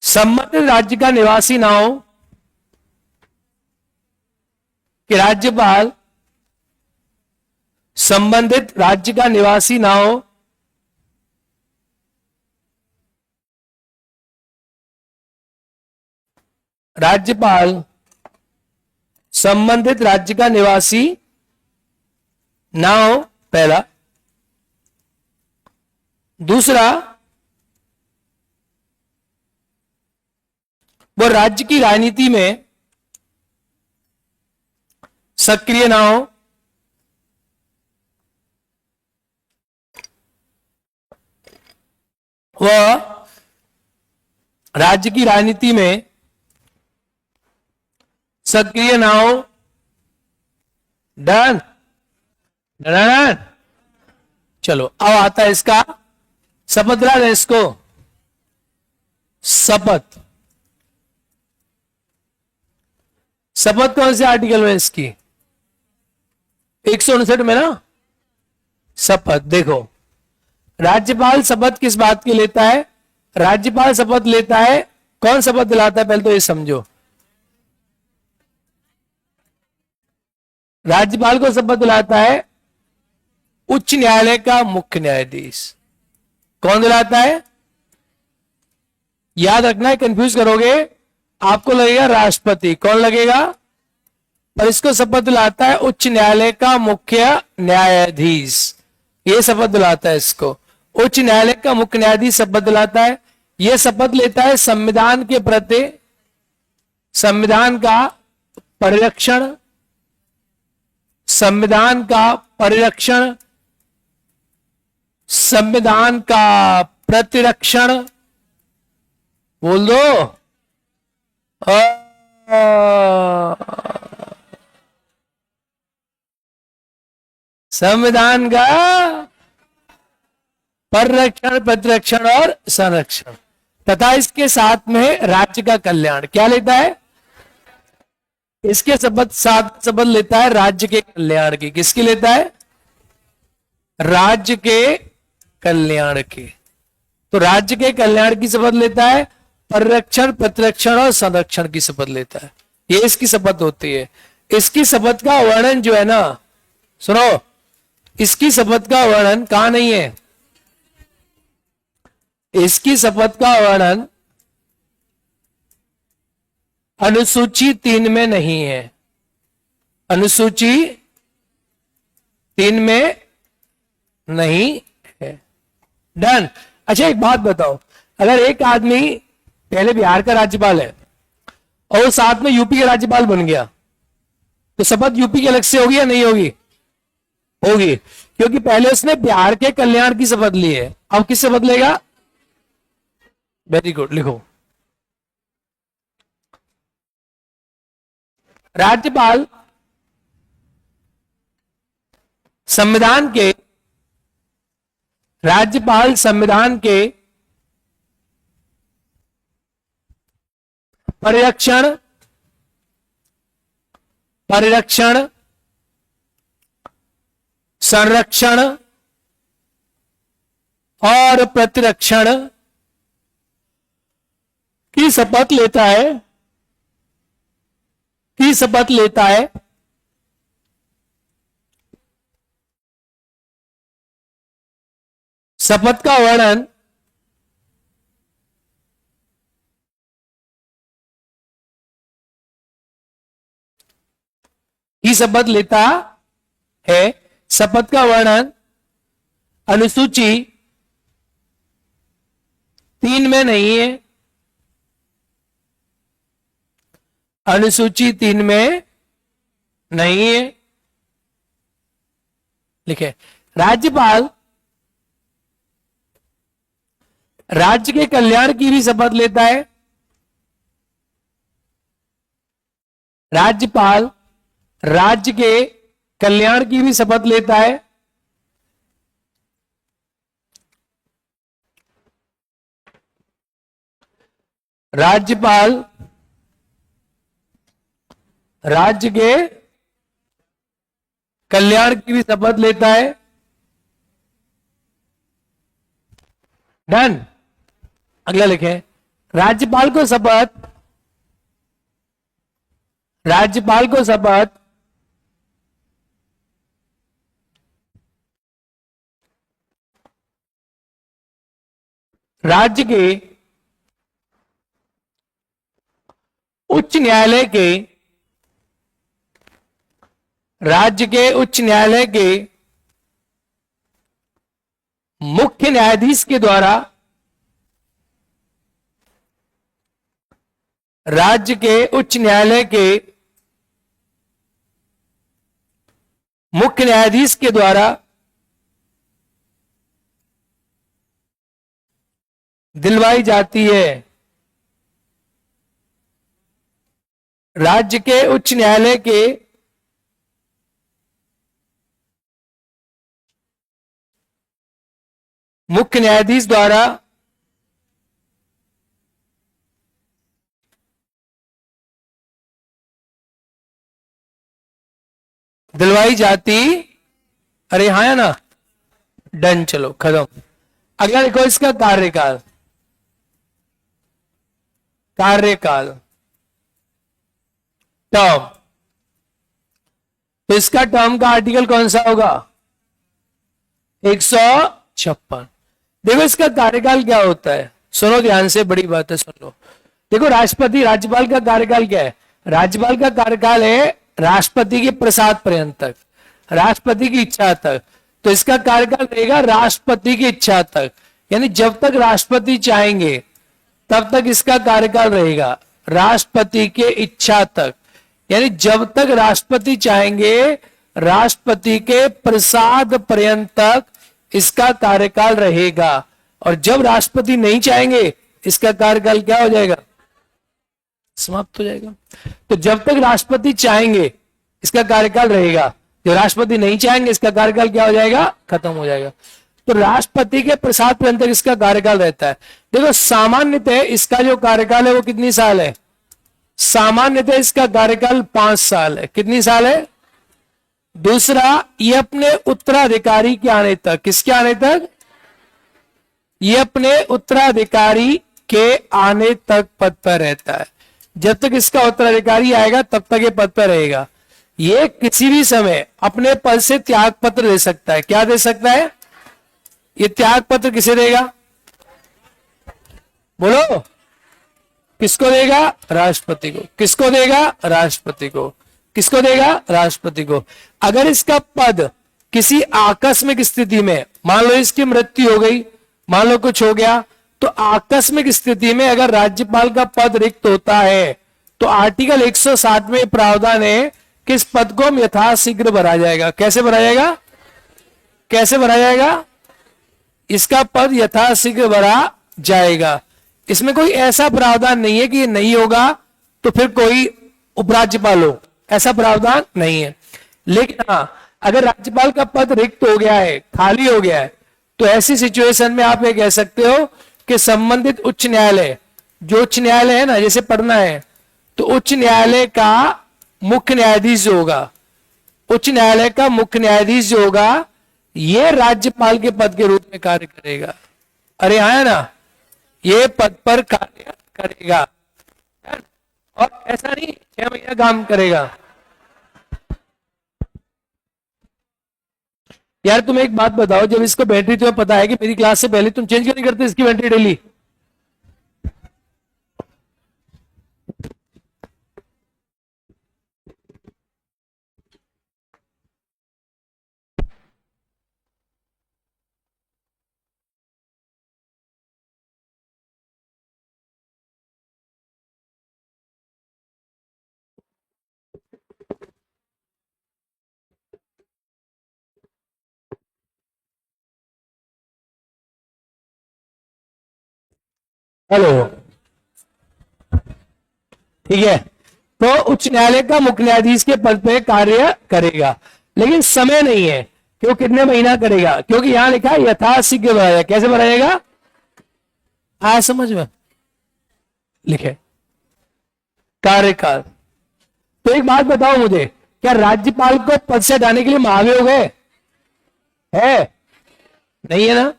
संबंधित राज्य का निवासी ना हो, कि राज्यपाल संबंधित राज्य का निवासी ना हो, राज्यपाल संबंधित राज्य का निवासी ना हो, पहला। दूसरा, वो राज्य की राजनीति में सक्रिय ना हो, वह राज्य की राजनीति में सक्रिय ना हो। Done done. चलो अब आता है इसका शपथ, दिला दें इसको शपथ। शपथ कौन से आर्टिकल में इसकी? 159 में ना शपथ। देखो राज्यपाल शपथ किस बात की लेता है? राज्यपाल शपथ लेता है, कौन शपथ दिलाता है पहले तो ये समझो। राज्यपाल को शपथ दिलाता है उच्च न्यायालय का मुख्य न्यायाधीश। कौन दिलाता है? याद रखना है, कंफ्यूज करोगे, आपको लगेगा राष्ट्रपति, कौन लगेगा? पर इसको शपथ दिलाता है उच्च न्यायालय का मुख्य न्यायाधीश। ये शपथ दिलाता है इसको, उच्च न्यायालय का मुख्य न्यायाधीश शपथ दिलाता है। यह शपथ लेता है संविधान के प्रति, संविधान का परिरक्षण, संविधान का परिरक्षण, संविधान का प्रतिरक्षण, बोल दो। संविधान का परिरक्षण, प्रतिरक्षण और संरक्षण, तथा इसके साथ में राज्य का कल्याण। क्या लेता है? इसके साथ शपथ लेता है राज्य के कल्याण की। किसकी लेता है? राज्य के कल्याण की। तो राज्य के कल्याण की शपथ लेता है, परिरक्षण, प्रतिरक्षण और संरक्षण की शपथ लेता है। ये इसकी शपथ होती है। इसकी शपथ का वर्णन जो है ना, सुनो, इसकी शपथ का वर्णन कहां नहीं है? इसकी शपथ का वर्णन अनुसूची 3 में नहीं है। अनुसूची 3 में नहीं है। डन। अच्छा एक बात बताओ, अगर एक आदमी पहले बिहार का राज्यपाल है और वो साथ में यूपी का राज्यपाल बन गया, तो शपथ यूपी की अलग से होगी या नहीं होगी? होगी, क्योंकि पहले उसने बिहार के कल्याण की शपथ ली है। अब किस शपथ लेगा? वेरी गुड, लिखो। राज्यपाल संविधान के, राज्यपाल संविधान के परिरक्षण, परिरक्षण, संरक्षण और प्रतिरक्षण की शपथ लेता है, की शपथ लेता है। शपथ का वर्णन ही शपथ लेता है। शपथ का वर्णन अनुसूची 3 में नहीं है। अनुसूची 3 में नहीं है। लिखे, राज्यपाल राज्य के कल्याण की भी शपथ लेता है। राज्यपाल राज्य के कल्याण की भी शपथ लेता है। राज्यपाल राज्य के कल्याण की भी शपथ लेता है। डन। अगला लिखें, राज्यपाल को शपथ राज्य के उच्च न्यायालय के मुख्य न्यायाधीश के द्वारा राज्य के उच्च न्यायालय के मुख्य न्यायाधीश के द्वारा दिलवाई जाती है। राज्य के उच्च न्यायालय के मुख्य न्यायाधीश द्वारा दिलवाई जाती। अरे हाँ या ना? डन। चलो खत्म। अगला देखो, इसका कार्यकाल टर्म। तो इसका टर्म का आर्टिकल कौन सा होगा? 156। देखो इसका कार्यकाल क्या होता है, सुनो ध्यान से, बड़ी बात है, सुन लो। देखो, राज्यपाल का कार्यकाल क्या है? राज्यपाल का कार्यकाल है राष्ट्रपति के प्रसाद पर्यंत तक, राष्ट्रपति की इच्छा तक। तो इसका कार्यकाल रहेगा राष्ट्रपति की इच्छा तक, यानी जब तक राष्ट्रपति चाहेंगे तब तक इसका कार्यकाल रहेगा। राष्ट्रपति के इच्छा तक, यानी जब तक राष्ट्रपति चाहेंगे, राष्ट्रपति के प्रसाद पर्यंत तक इसका कार्यकाल रहेगा। और जब राष्ट्रपति नहीं चाहेंगे, इसका कार्यकाल क्या हो जाएगा? समाप्त हो जाएगा। तो जब तक राष्ट्रपति चाहेंगे इसका कार्यकाल रहेगा, जब राष्ट्रपति नहीं चाहेंगे इसका कार्यकाल क्या हो जाएगा? खत्म हो जाएगा। तो राष्ट्रपति के प्रसाद पर्यंत तक इसका कार्यकाल रहता है। देखो, सामान्यतः इसका जो कार्यकाल है वो कितनी साल है? सामान्यतः इसका कार्यकाल 5 साल है। कितनी साल है? दूसरा, ये अपने उत्तराधिकारी के आने तक, किसके आने तक? ये अपने उत्तराधिकारी के आने तक पद पर रहता है। जब तक इसका उत्तराधिकारी आएगा तब तक ये पद पर रहेगा। ये किसी भी समय अपने पद से त्याग पत्र दे सकता है। क्या दे सकता है? ये त्याग पत्र किसे देगा? बोलो, किसको देगा? राष्ट्रपति को। किसको देगा? राष्ट्रपति को। किसको देगा? राष्ट्रपति को। अगर इसका पद किसी आकस्मिक स्थिति में, मान लो इसकी मृत्यु हो गई, मान लो कुछ हो गया, तो आकस्मिक स्थिति में अगर राज्यपाल का पद रिक्त होता है तो आर्टिकल 160 में प्रावधान है कि इस पद को हम यथाशीघ्र भरा जाएगा। कैसे भरा जाएगा? कैसे भरा जाएगा? इसका पद यथाशीघ्र भरा जाएगा। इसमें कोई ऐसा प्रावधान नहीं है कि ये नहीं होगा तो फिर कोई उपराज्यपाल हो, ऐसा प्रावधान नहीं है। लेकिन हाँ, अगर राज्यपाल का पद रिक्त हो गया है, खाली हो गया है, तो ऐसी सिचुएशन में आप ये कह सकते हो कि संबंधित उच्च न्यायालय, जो उच्च न्यायालय है ना, जैसे पढ़ना है, तो उच्च न्यायालय का मुख्य न्यायाधीश जो होगा, उच्च न्यायालय का मुख्य न्यायाधीश जो होगा, ये राज्यपाल के पद के रूप में कार्य करेगा। अरे हाँ ना, ये पद पर कार्य करेगा। और ऐसा नहीं 6 महीना काम करेगा, यार तुम एक बात बताओ, जब इसको बैटरी तुम्हें पता है कि मेरी क्लास से पहले, तुम चेंज क्यों नहीं करते इसकी बैटरी डेली? हेलो, ठीक है। तो उच्च न्यायालय का मुख्य न्यायाधीश के पद पे कार्य करेगा, लेकिन समय नहीं है कि वो कितने महीना करेगा, क्योंकि यहां लिखा है यथाशीघ्र बनाएगा। कैसे बनाएगा? आया समझ में? लिखे कार्यकाल। तो एक बात बताओ मुझे, क्या राज्यपाल को पद से हटाने के लिए महाभियोग है? नहीं है ना?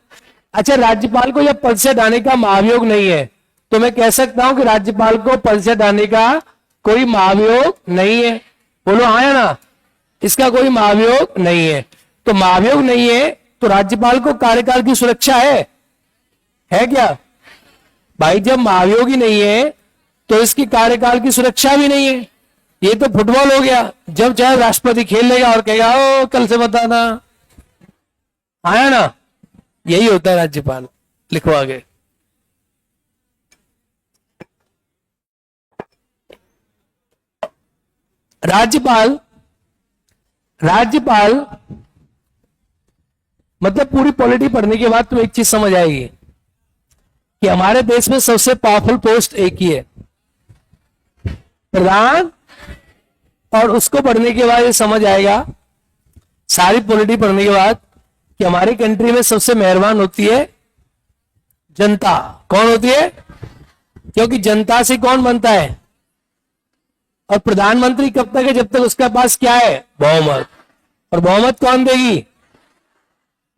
अच्छा, राज्यपाल को जब पद से हटाने का महाभियोग नहीं है, तो मैं कह सकता हूं कि राज्यपाल को पद से हटाने का कोई महाभियोग नहीं है। बोलो हाँ या ना? इसका कोई महाभियोग नहीं है। तो महाभियोग नहीं है तो राज्यपाल को कार्यकाल की सुरक्षा है क्या भाई? जब महाभियोग ही नहीं है तो इसकी कार्यकाल की सुरक्षा भी नहीं है। ये तो फुटबॉल हो गया, जब चाहे राष्ट्रपति खेल लेगा और कहेगा ओ कल से बताना, आया ना? यही होता है राज्यपाल। लिखो आगे। राज्यपाल मतलब पूरी पॉलिटी पढ़ने के बाद तुम्हें एक चीज समझ आएगी कि हमारे देश में सबसे पावरफुल पोस्ट एक ही है, प्रधान। और उसको पढ़ने के बाद ये समझ आएगा, सारी पॉलिटी पढ़ने के बाद, कि हमारी कंट्री में सबसे मेहरबान होती है जनता। कौन होती है? क्योंकि जनता से कौन बनता है? और प्रधानमंत्री कब तक है? जब तक उसके पास क्या है? बहुमत। और बहुमत कौन देगी?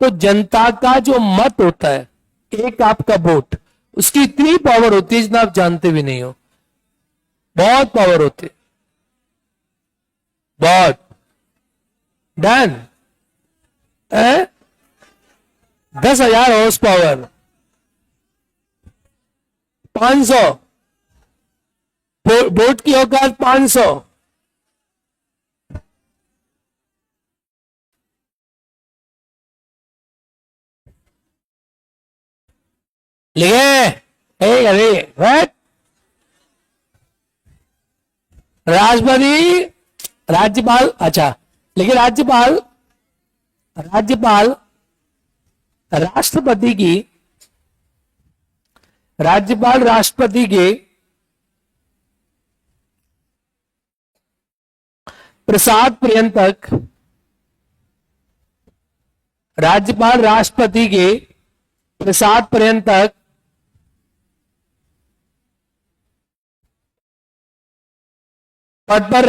तो जनता का जो मत होता है, एक आपका वोट, उसकी इतनी पावर होती है जितना आप जानते भी नहीं हो। बहुत पावर होती है, बहुत। डन? 10,000 हॉर्स पावर, 500 वोट की औकात 500। लिखे अरे राष्ट्रपति, राज्यपाल। अच्छा, लेकिन राज्यपाल राष्ट्रपति की, राज्यपाल राष्ट्रपति के प्रसाद पर्यंतक, राज्यपाल राष्ट्रपति के प्रसाद पर्यंतक पद पर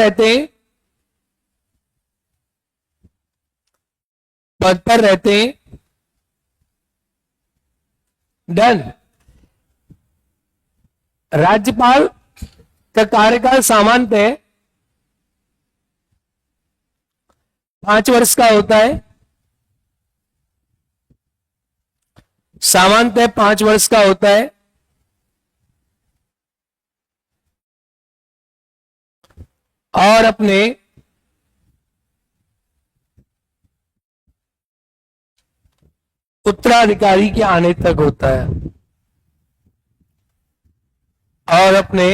रहते डन। राज्यपाल का कार्यकाल सामान्यतः 5 वर्ष का होता है, सामान्यतः 5 वर्ष का होता है। और अपने उत्तराधिकारी के आने तक होता है। और अपने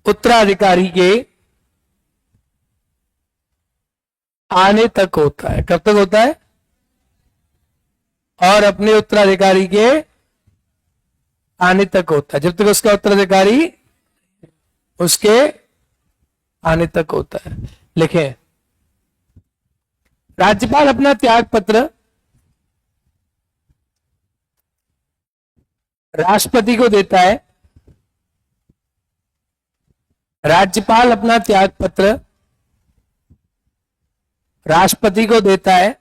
उत्तराधिकारी के आने तक होता है। कब तक होता है? और अपने उत्तराधिकारी के आने तक होता है, जब तक उसका उत्तराधिकारी उसके आने तक होता है। लिखें, राज्यपाल अपना त्याग पत्र राष्ट्रपति को देता है। राज्यपाल अपना त्याग पत्र राष्ट्रपति को देता है।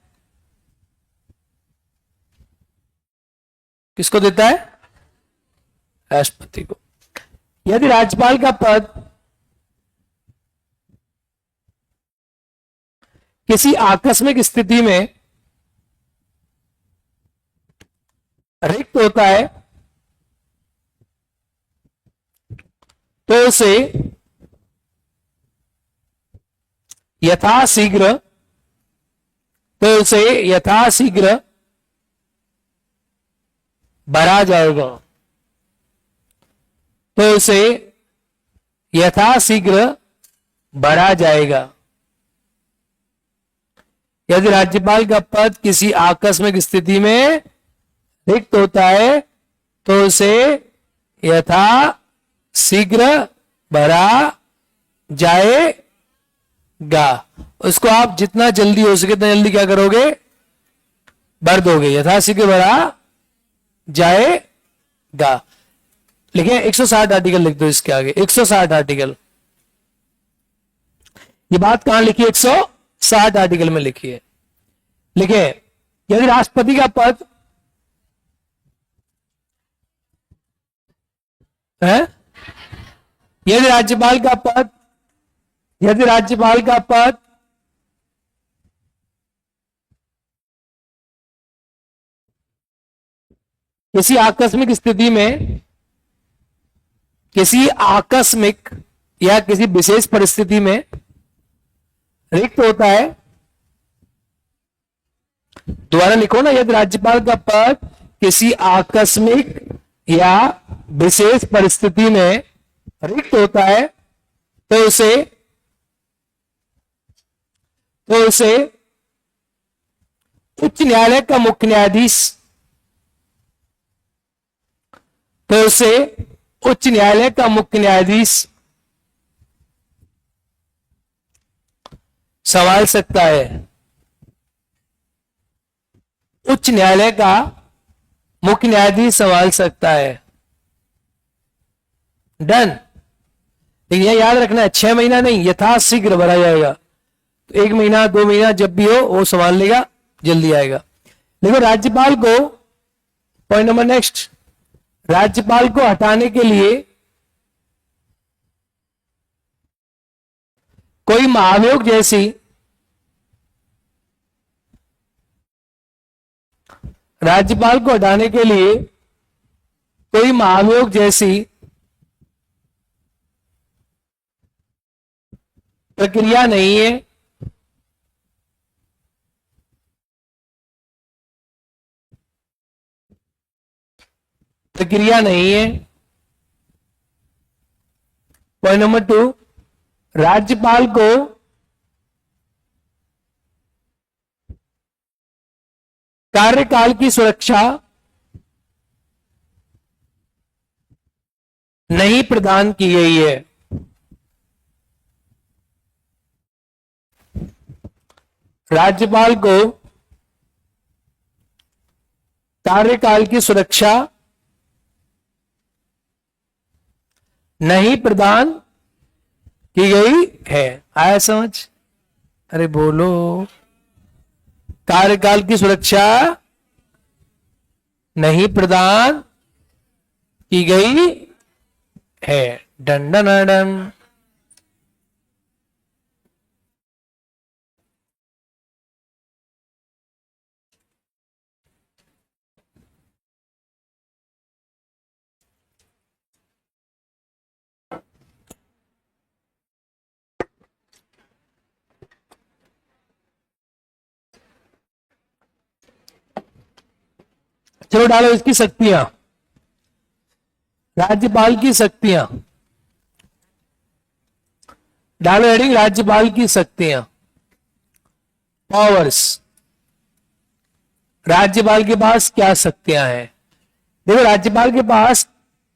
किसको देता है? राष्ट्रपति को। यदि राज्यपाल का पद किसी आकस्मिक स्थिति में रिक्त होता है तो उसे यथाशीघ्र भरा जाएगा। तो उसे यथाशीघ्र भरा जाएगा। यदि राज्यपाल का पद किसी आकस्मिक स्थिति में रिक्त होता है तो उसे यथाशीघ्र भरा जाएगा। उसको आप जितना जल्दी हो सके उतना जल्दी क्या करोगे, भर दोगे। यथाशीघ्र भरा जाएगा। लिखे 160 आर्टिकल लिख दो इसके आगे, 160 आर्टिकल। ये बात कहां लिखी है? 160 आर्टिकल में लिखी है। लिखे यदि राष्ट्रपति का पद है, यदि राज्यपाल का पद किसी आकस्मिक स्थिति में, किसी आकस्मिक या किसी विशेष परिस्थिति में रिक्त होता है, दोबारा लिखो ना, यदि राज्यपाल का पद किसी आकस्मिक या विशेष परिस्थिति में रिक्त होता है तो उसे उच्च न्यायालय का मुख्य न्यायाधीश संभाल सकता है। उच्च न्यायालय का मुख्य न्यायाधीश संभाल सकता है। डन। लेकिन यह याद रखना है 6 महीना नहीं, यथाशीघ्र भरा जाएगा। तो 1 महीना 2 महीना जब भी हो वो संभाल लेगा, जल्दी आएगा। लेकिन राज्यपाल को, पॉइंट नंबर नेक्स्ट, राज्यपाल को हटाने के लिए कोई महाभियोग जैसी प्रक्रिया नहीं है। पॉइंट नंबर 2, राज्यपाल को कार्यकाल की सुरक्षा नहीं प्रदान की गई है। राज्यपाल को कार्यकाल की सुरक्षा नहीं प्रदान की गई है। आया समझ? अरे बोलो। कार्यकाल की सुरक्षा नहीं प्रदान की गई है। Done done done. चलो डालो इसकी शक्तियां, राज्यपाल की शक्तियां डालो। हेडिंग राज्यपाल की शक्तियां, पावर्स। राज्यपाल के पास क्या शक्तियां हैं? देखो राज्यपाल के पास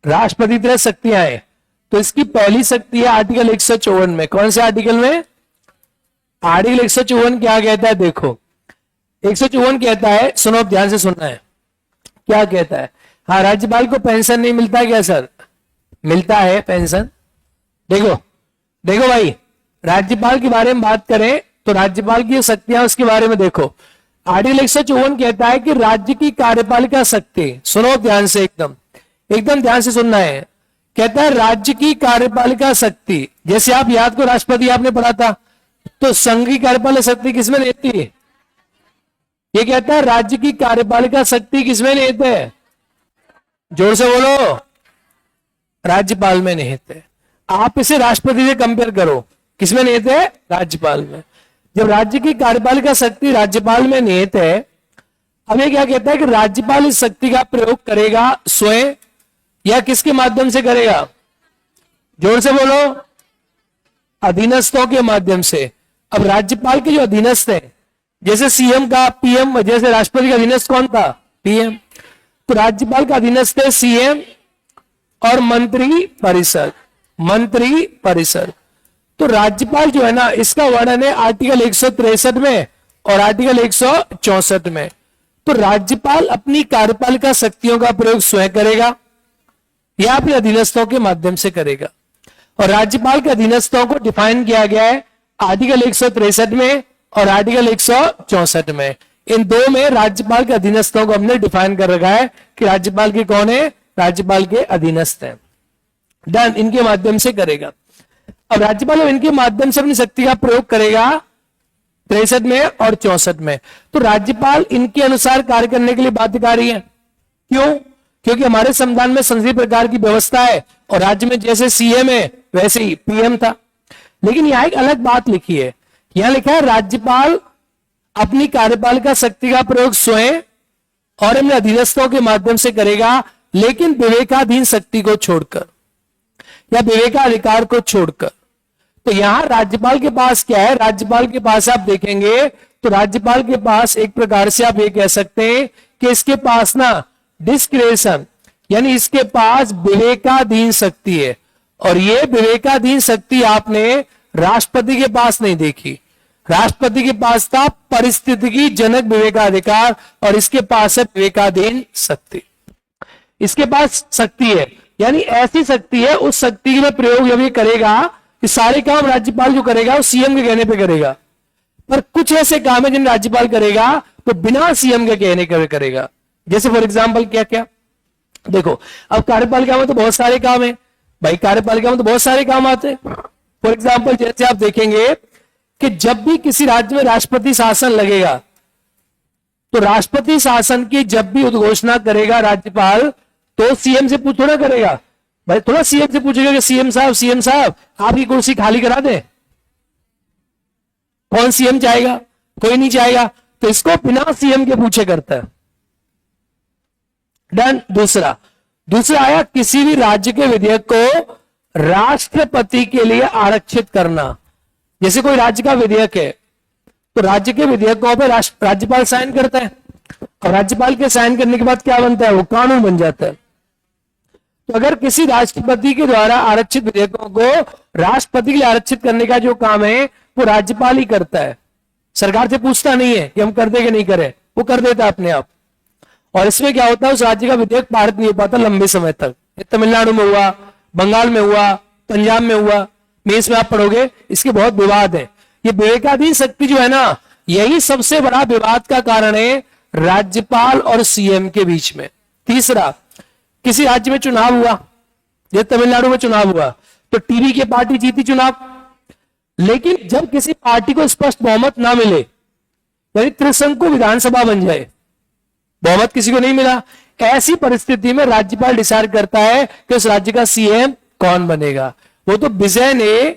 राष्ट्रपति तरह शक्तियां हैं। तो इसकी पहली शक्ति है आर्टिकल 154 में। कौन से आर्टिकल में? आर्टिकल 154 क्या कहता है? देखो 154 कहता है, सुनो ध्यान से सुनना है क्या कहता है। हाँ, राज्यपाल को पेंशन नहीं मिलता है क्या सर? मिलता है पेंशन। देखो भाई, राज्यपाल के बारे में बात करें तो राज्यपाल की शक्तियां उसके बारे में देखो। आर्टिकल 154 कहता है कि राज्य की कार्यपालिका शक्ति, सुनो ध्यान से, एकदम ध्यान से सुनना है। कहता है राज्य की कार्यपालिका शक्ति, जैसे आप याद को राष्ट्रपति आपने पढ़ा था, तो संघ की कार्यपालिका शक्ति किसमें निहित है? ये कहता है राज्य की कार्यपालिका शक्ति किसमें निहित है? जोर से बोलो, राज्यपाल में निहित है। आप इसे राष्ट्रपति से कंपेयर करो, किसमें निहित है? राज्यपाल में। जब राज्य की कार्यपालिका शक्ति राज्यपाल में निहित है, अब ये क्या कहता है कि राज्यपाल इस शक्ति का प्रयोग करेगा स्वयं या किसके माध्यम से करेगा? जोर से बोलो, अधीनस्थों के माध्यम से। अब राज्यपाल के जो अधीनस्थ है, जैसे सीएम का पीएम, जैसे राष्ट्रपति का अधीनस्थ कौन था? पीएम। तो राज्यपाल का अधीनस्थ है सीएम और मंत्री परिषद। मंत्री परिषद। तो राज्यपाल जो है ना, इसका वर्णन है आर्टिकल 163 में और आर्टिकल 164 में। तो राज्यपाल अपनी कार्यपालिका शक्तियों का प्रयोग स्वयं करेगा या अपने अधीनस्थों के माध्यम से करेगा। और राज्यपाल के अधीनस्थों को डिफाइन किया गया है आर्टिकल 163 में और आर्टिकल 164 में। इन दो में राज्यपाल के अधीनस्थों को हमने डिफाइन कर रखा है कि राज्यपाल के कौन है? राज्यपाल के अधीनस्थ हैं। डन, इनके माध्यम से करेगा। अब राज्यपाल इनके माध्यम से अपनी शक्ति का प्रयोग करेगा 63 में और 64 में। तो राज्यपाल इनके अनुसार कार्य करने के लिए बाध्यकारी है। क्यों? क्योंकि हमारे संविधान में संसदीय प्रकार की व्यवस्था है और राज्य में जैसे सीएम है वैसे ही पीएम था। लेकिन यहां एक अलग बात लिखी है, यहां लिखा है राज्यपाल अपनी कार्यपालिका शक्ति का प्रयोग स्वयं और अपने अधीनस्थों के माध्यम से करेगा, लेकिन विवेकाधीन शक्ति को छोड़कर या विवेकाधिकार को छोड़कर। तो यहां राज्यपाल के पास क्या है? राज्यपाल के पास आप देखेंगे तो राज्यपाल के पास एक प्रकार से आप ये कह सकते हैं कि इसके पास ना डिस्क्रेशन, यानी इसके पास विवेकाधीन शक्ति है। और ये विवेकाधीन शक्ति आपने राष्ट्रपति के पास नहीं देखी। राष्ट्रपति के पास था परिस्थितिकी जनक विवेकाधिकार और इसके पास है विवेकाधीन शक्ति। इसके पास शक्ति है, यानी ऐसी शक्ति है, उस शक्ति में प्रयोग जब ये करेगा कि सारे काम राज्यपाल जो करेगा वो सीएम के कहने पे करेगा। पर कुछ ऐसे काम है जिन राज्यपाल करेगा तो बिना सीएम के कहने के करेगा। जैसे फॉर एग्जाम्पल क्या क्या? देखो, अब कार्यपालिका में तो बहुत सारे काम है भाई, कार्यपालिका में तो बहुत सारे काम आते हैं। फॉर एग्जाम्पल जैसे आप देखेंगे कि जब भी किसी राज्य में राष्ट्रपति शासन लगेगा तो राष्ट्रपति शासन की जब भी उद्घोषणा करेगा राज्यपाल तो सीएम से पूछ थोड़ा करेगा भाई, थोड़ा सीएम से पूछेगा कि सीएम साहब आपकी कुर्सी खाली करा दे। कौन सीएम चाहेगा? कोई नहीं चाहेगा। तो इसको बिना सीएम के पूछे करता है। डन। दूसरा आया किसी भी राज्य के विधेयक को राष्ट्रपति के लिए आरक्षित करना। जैसे कोई राज्य का विधेयक है तो राज्य के विधेयकों पर राज्यपाल साइन करता है और राज्यपाल के साइन करने के बाद क्या बनता है? वो कानून बन जाता है। तो अगर किसी राष्ट्रपति के द्वारा आरक्षित विधेयकों को राष्ट्रपति के लिए आरक्षित करने का जो काम है वो राज्यपाल ही करता है। सरकार से पूछता नहीं है कि हम कर दे कि नहीं करें, वो कर देता है अपने आप। और इसमें क्या होता है, उस राज्य का विधेयक पारित नहीं हो पाता लंबे समय तक। तमिलनाडु में हुआ, बंगाल में हुआ, पंजाब में हुआ, मेंस में आप पढ़ोगे, इसके बहुत विवाद है। ये विवेकाधीन शक्ति जो है ना, यही सबसे बड़ा विवाद का कारण है राज्यपाल और सीएम के बीच में। तीसरा, किसी राज्य में चुनाव हुआ, जैसे तमिलनाडु में चुनाव हुआ तो टीवी की पार्टी जीती चुनाव, लेकिन जब किसी पार्टी को स्पष्ट बहुमत ना मिले, यानी त्रिशंकु विधानसभा बन जाए, बहुमत किसी को नहीं मिला, ऐसी परिस्थिति में राज्यपाल डिसाइड करता है कि उस राज्य का सीएम कौन बनेगा। वो तो विजय ने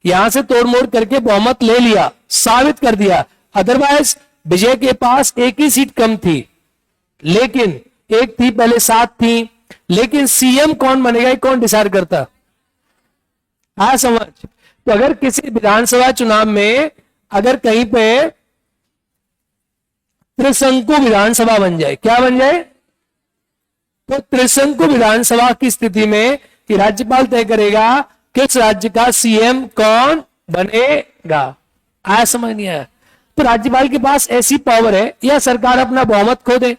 यहां से तोड़मोड़ करके बहुमत ले लिया, साबित कर दिया। अदरवाइज विजय के पास एक ही सीट कम थी, लेकिन एक थी पहले 7 थी, लेकिन सीएम कौन बनेगा ये कौन डिसाइड करता? हाँ समझ। तो अगर किसी विधानसभा चुनाव में अगर कहीं पे त्रिशंकु विधानसभा बन जाए, क्या बन जाए? तो त्रिशंकु विधानसभा की स्थिति में कि राज्यपाल तय करेगा कि उस राज्य का सीएम कौन बनेगा। आया समझ नहीं आया? तो राज्यपाल के पास ऐसी पावर है, या सरकार अपना बहुमत खो दे,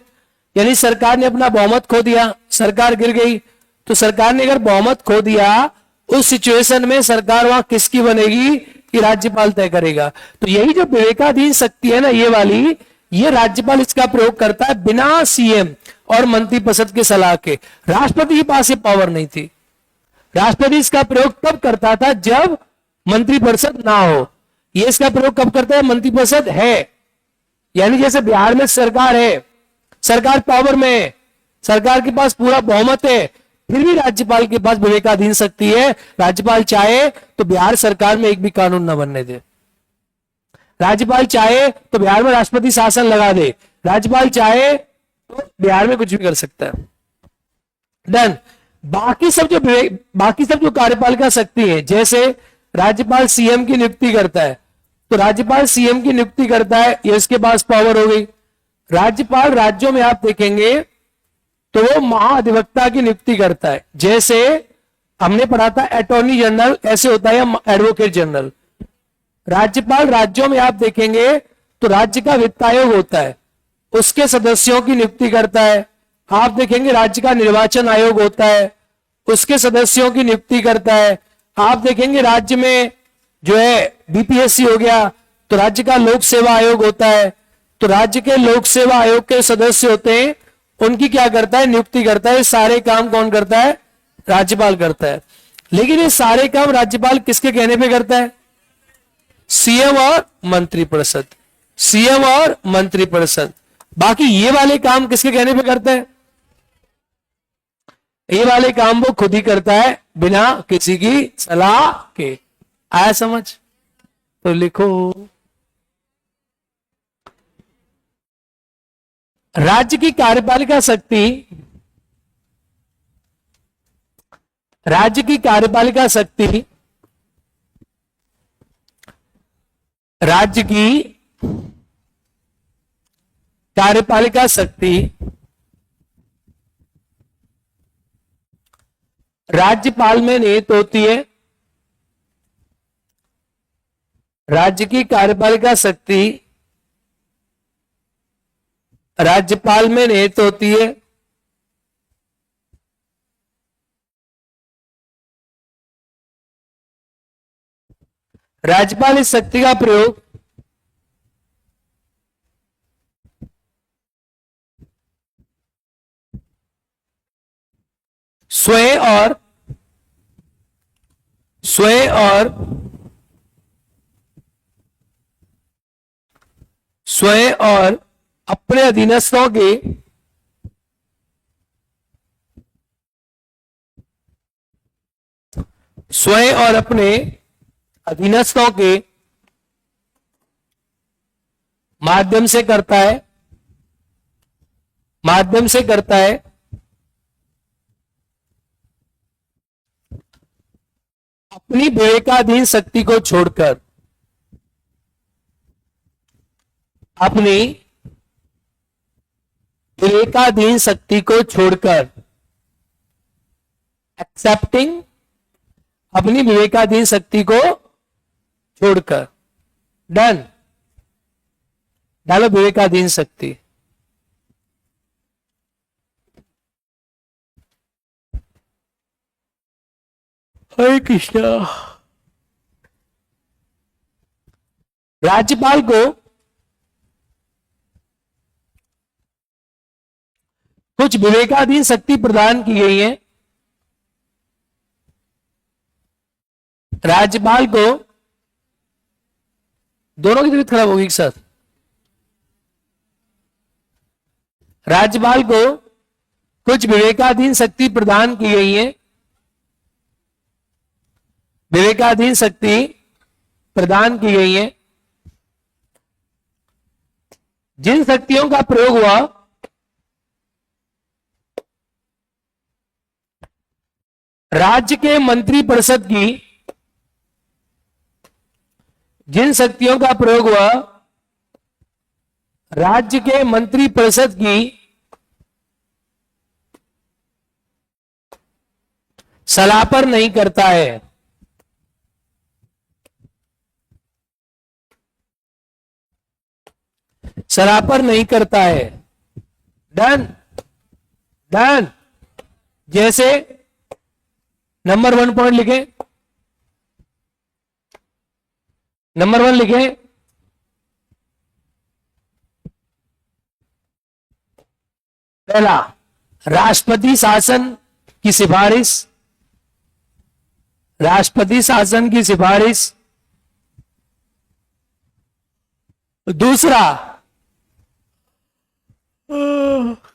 यानी सरकार ने अपना बहुमत खो दिया, सरकार गिर गई, तो सरकार ने अगर बहुमत खो दिया उस सिचुएशन में सरकार वहां किसकी बनेगी कि राज्यपाल तय करेगा। तो यही जो विवेकाधीन शक्ति है ना, ये वाली, ये राज्यपाल इसका प्रयोग करता है बिना सीएम और मंत्रिपरिषद के सलाह के। राष्ट्रपति के पास ये पावर नहीं थी। राष्ट्रपति इसका प्रयोग तब करता था जब मंत्रिपरिषद ना हो, ये इसका प्रयोग कब करता है? मंत्रिपरिषद है, यानी जैसे बिहार में सरकार है, सरकार पावर में है, सरकार के पास पूरा बहुमत है, फिर भी राज्यपाल के पास विवेकाधीन शक्ति है। राज्यपाल चाहे तो बिहार सरकार में एक भी कानून न बनने दे, राज्यपाल चाहे तो बिहार में राष्ट्रपति शासन लगा दे, राज्यपाल चाहे तो बिहार में कुछ भी कर सकता है। डन। बाकी सब जो कार्यपालिका शक्ति है, जैसे राज्यपाल सीएम की नियुक्ति करता है, तो राज्यपाल सीएम की नियुक्ति करता है, ये इसके पास पावर हो गई। राज्यपाल राज्यों में आप देखेंगे तो वो महाधिवक्ता की नियुक्ति करता है, जैसे हमने पढ़ा था अटॉर्नी जनरल ऐसे होता है या एडवोकेट जनरल। राज्यपाल राज्यों में आप देखेंगे तो राज्य का वित्त आयोग होता है, उसके सदस्यों की नियुक्ति करता है। आप देखेंगे राज्य का निर्वाचन आयोग होता है, उसके सदस्यों की नियुक्ति करता है। आप देखेंगे राज्य में जो है बीपीएससी हो गया तो राज्य का लोक सेवा आयोग होता है, तो राज्य के लोक सेवा आयोग के सदस्य होते हैं, उनकी क्या करता है? नियुक्ति करता है। सारे काम कौन करता है? राज्यपाल करता है। लेकिन ये सारे काम राज्यपाल किसके कहने पे करता है? सीएम और मंत्रिपरिषद, सीएम और मंत्रिपरिषद। बाकी ये वाले काम किसके कहने पे करता है? ये वाले काम वो खुद ही करता है बिना किसी की सलाह के। आया समझ? तो लिखो, राज्य की कार्यपालिका शक्ति, राज्य की कार्यपालिका शक्ति राज्य की कार्यपालिका शक्ति राज्यपाल में निहित होती है। राज्य की कार्यपालिका शक्ति राज्यपाल में निहित होती है। राज्यपाल इस शक्ति का प्रयोग स्वयं और अपने अधीनस्थों के माध्यम से करता है। अपनी विवेकाधीन शक्ति को छोड़कर, अपनी विवेकाधीन शक्ति को छोड़कर, एक्सेप्टिंग, अपनी विवेकाधीन शक्ति को छोड़कर। डन। डालो विवेकाधीन शक्ति। हरे कृष्णा। राज्यपाल को कुछ विवेकाधीन शक्ति प्रदान की गई है। राज्यपाल को, दोनों की तबीयत खराब होगी एक साथ। राज्यपाल को कुछ विवेकाधीन शक्ति प्रदान की गई है। विवेकाधीन शक्ति प्रदान की गई है। जिन शक्तियों का प्रयोग हुआ राज्य के मंत्रिपरिषद की, जिन शक्तियों का प्रयोग हुआ राज्य के मंत्रिपरिषद की सलाह पर नहीं करता है। सलाह पर नहीं करता है। डन। डन। जैसे नंबर 1 पॉइंट लिखे, नंबर 1 लिखे, पहला राष्ट्रपति शासन की सिफारिश, राष्ट्रपति शासन की सिफारिश दूसरा,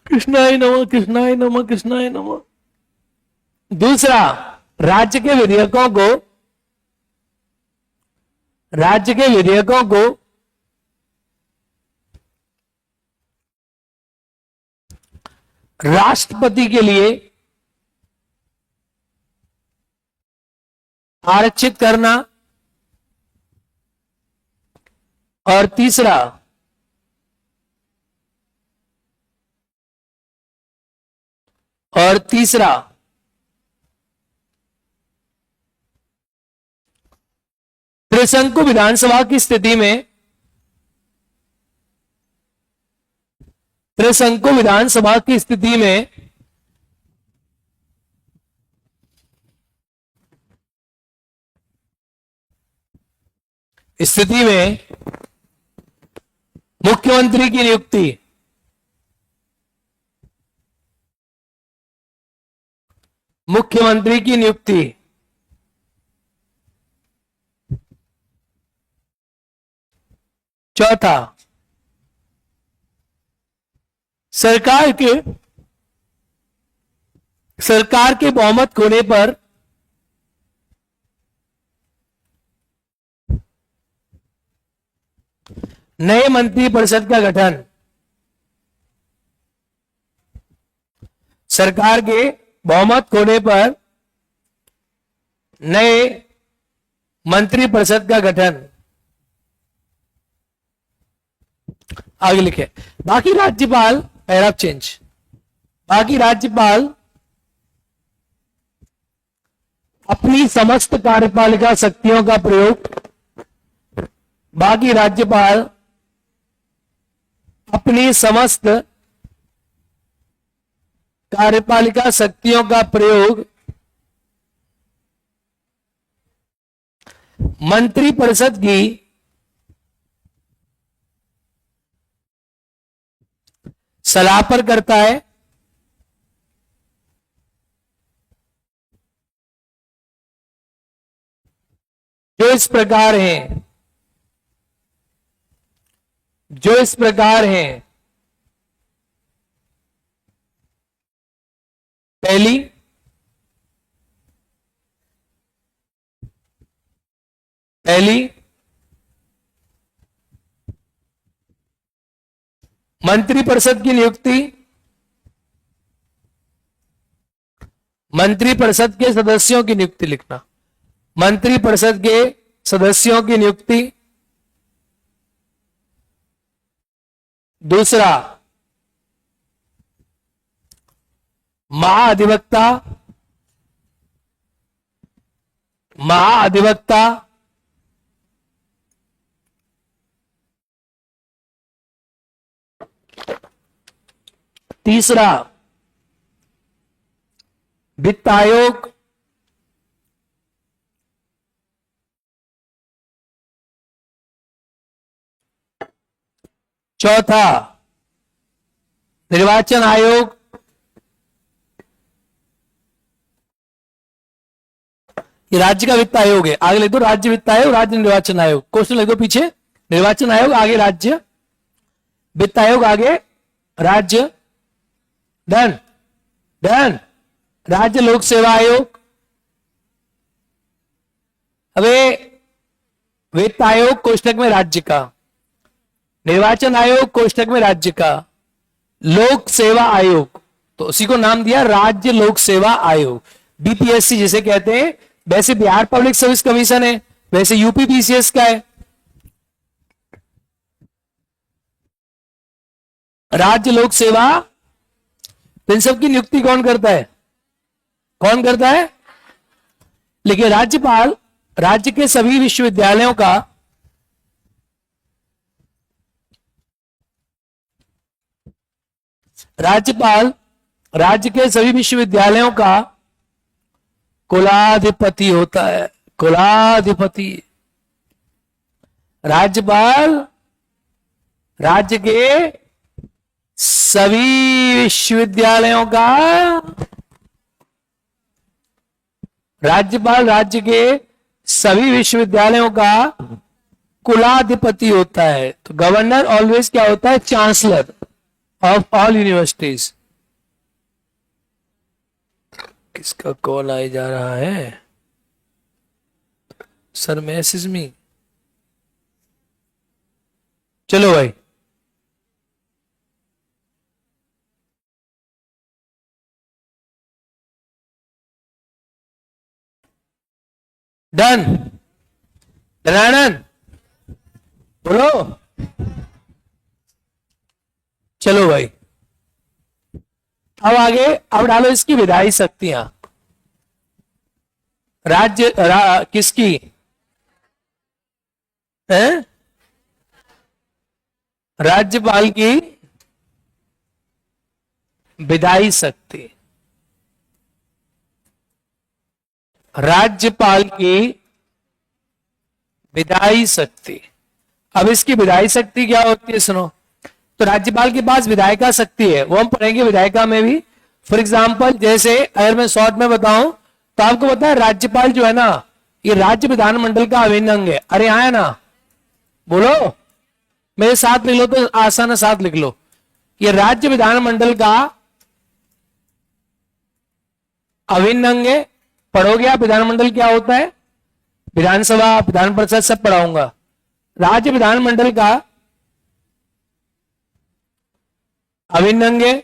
कृष्णाय नमः कृष्णाय नमः कृष्णाय नमः। दूसरा, राज्य के विधेयकों को राष्ट्रपति के लिए आरक्षित करना। और तीसरा, त्रिशंकु विधानसभा की स्थिति में मुख्यमंत्री की नियुक्ति। चौथा, सरकार के बहुमत होने पर नए मंत्रिपरिषद का गठन। सरकार के बहुमत होने पर नए मंत्रिपरिषद का गठन। आगे लिखे, बाकी राज्यपाल, पैराग्राफ चेंज, बाकी राज्यपाल अपनी समस्त कार्यपालिका शक्तियों का प्रयोग मंत्रिपरिषद की सलाह पर करता है। जो इस प्रकार हैं। पहली, मंत्रिपरिषद की नियुक्ति, मंत्रिपरिषद के सदस्यों की नियुक्ति लिखना, मंत्रिपरिषद के सदस्यों की नियुक्ति। दूसरा, महाधिवक्ता तीसरा, वित्त आयोग। चौथा, निर्वाचन आयोग। ये राज्य का वित्त आयोग है। आगे लिख दो राज्य वित्त आयोग, राज्य निर्वाचन आयोग। क्वेश्चन लिख दो पीछे, निर्वाचन आयोग आगे राज्य वित्त आयोग, आगे राज्य। डन। राज्य लोक सेवा आयोग। अबे वित्त आयोग कोष्टक में राज्य का, निर्वाचन आयोग कोष्टक में राज्य का, लोक सेवा आयोग तो उसी को नाम दिया राज्य लोक सेवा आयोग, बीपीएससी जिसे कहते हैं। वैसे बिहार पब्लिक सर्विस कमीशन है, वैसे यूपी बीसीएस का है। राज्य लोक सेवा, इन सब की नियुक्ति कौन करता है? लेकिन राज्यपाल राज्य के सभी विश्वविद्यालयों का कुलाधिपति होता है। कुलाधिपति राज्यपाल राज्य के सभी विश्वविद्यालयों का, राज्यपाल राज्य के सभी विश्वविद्यालयों का कुलाधिपति होता है। तो गवर्नर ऑलवेज क्या होता है? Chancellor of all universities. किसका कॉल आए जा रहा है? Sir message me. चलो भाई, डन। नारायणन बोलो। चलो भाई, अब आगे, अब डालो इसकी विधायी शक्तियां। किसकी है? राज्यपाल की विधायी शक्ति। राज्यपाल की विधायी शक्ति। अब इसकी विधायी शक्ति क्या होती है सुनो। तो राज्यपाल के पास विधायिका शक्ति है, वो हम पढ़ेंगे विधायिका में भी। फॉर एग्जाम्पल, जैसे अगर मैं शॉर्ट में बताऊं तो आपको पता है राज्यपाल जो है ना, ये राज्य विधानमंडल का अभिन्न अंग है। अरे आया ना, बोलो, मेरे साथ लिख लो तो आसान है, साथ लिख लो। ये राज्य विधानमंडल का अभिन्न अंग है। पढ़ोगे आप विधानमंडल क्या होता है, विधानसभा, विधान परिषद सब पढ़ाऊंगा। राज्य विधानमंडल का अभिन्न अंग है।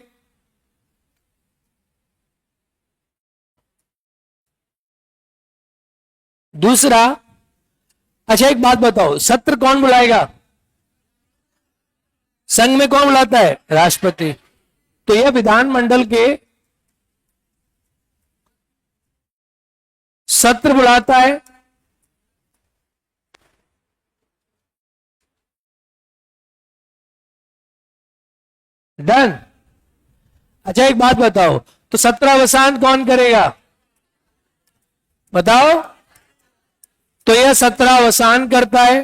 दूसरा, अच्छा एक बात बताओ, सत्र कौन बुलाएगा? संघ में कौन बुलाता है? राष्ट्रपति। तो यह विधानमंडल के सत्र बुलाता है। डन। अच्छा एक बात बताओ, तो सत्रावसान कौन करेगा? बताओ। तो यह सत्रावसान करता है।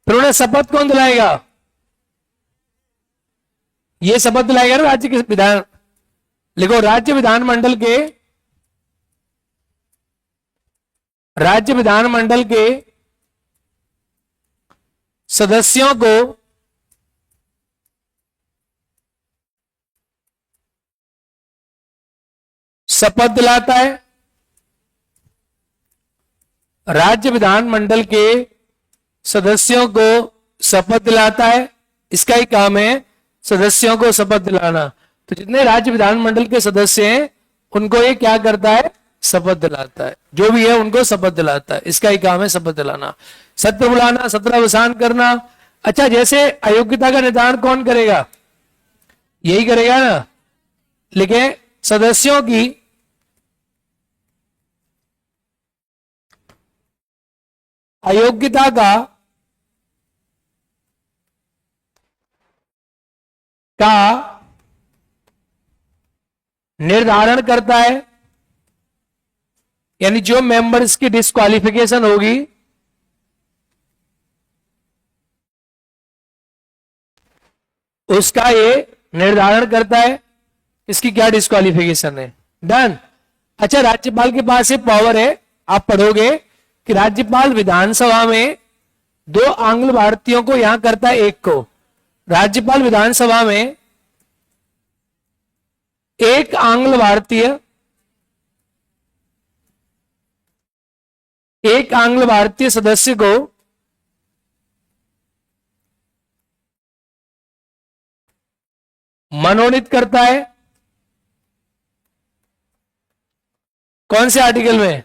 फिर उन्हें शपथ कौन दिलाएगा? ये शपथ दिलाएगा ना राज्य के विधान। लिखो, राज्य विधानमंडल के सदस्यों को शपथ दिलाता है। राज्य विधानमंडल के सदस्यों को शपथ दिलाता है, इसका ही काम है सदस्यों को शपथ दिलाना। तो जितने राज्य विधानमंडल के सदस्य हैं उनको ये क्या करता है? शपथ दिलाता है। जो भी है उनको शपथ दिलाता है, इसका ही काम है शपथ दिलाना। सत्र बुलाना, सत्रावसान करना। अच्छा, जैसे अयोग्यता का निर्धारण कौन करेगा? यही करेगा ना। लिखे, सदस्यों की अयोग्यता का निर्धारण करता है। यानी जो मेंबर्स की डिस्क्वालिफिकेशन होगी उसका ये निर्धारण करता है इसकी क्या डिस्क्वालिफिकेशन है। डन। अच्छा, राज्यपाल के पास ये पावर है, आप पढ़ोगे कि राज्यपाल विधानसभा में 2 आंग्ल भारतीयों को यहां करता है, एक को। राज्यपाल विधानसभा में एक आंग्ल भारतीय, एक आंग्ल भारतीय सदस्य को मनोनीत करता है। कौन से आर्टिकल में?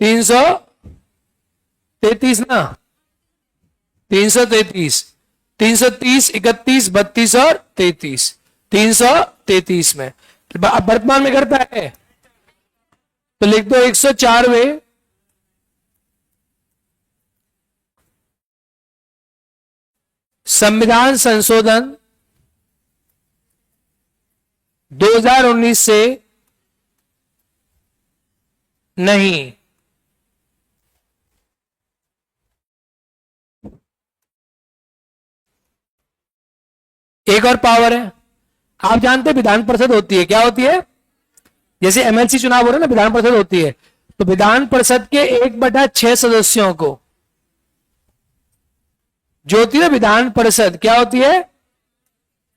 333 ना, 333, 330, 31, 32 और 33, 333 में। अब वर्तमान में करता है तो लिख दो 104वें संविधान संशोधन 2019 से नहीं। एक और पावर है, आप जानते हैं विधान परिषद होती है, क्या होती है? जैसे एमएलसी चुनाव हो रहा है ना, विधान परिषद होती है, तो विधान परिषद के 1/6 सदस्यों को जो होती है विधान परिषद, क्या होती है?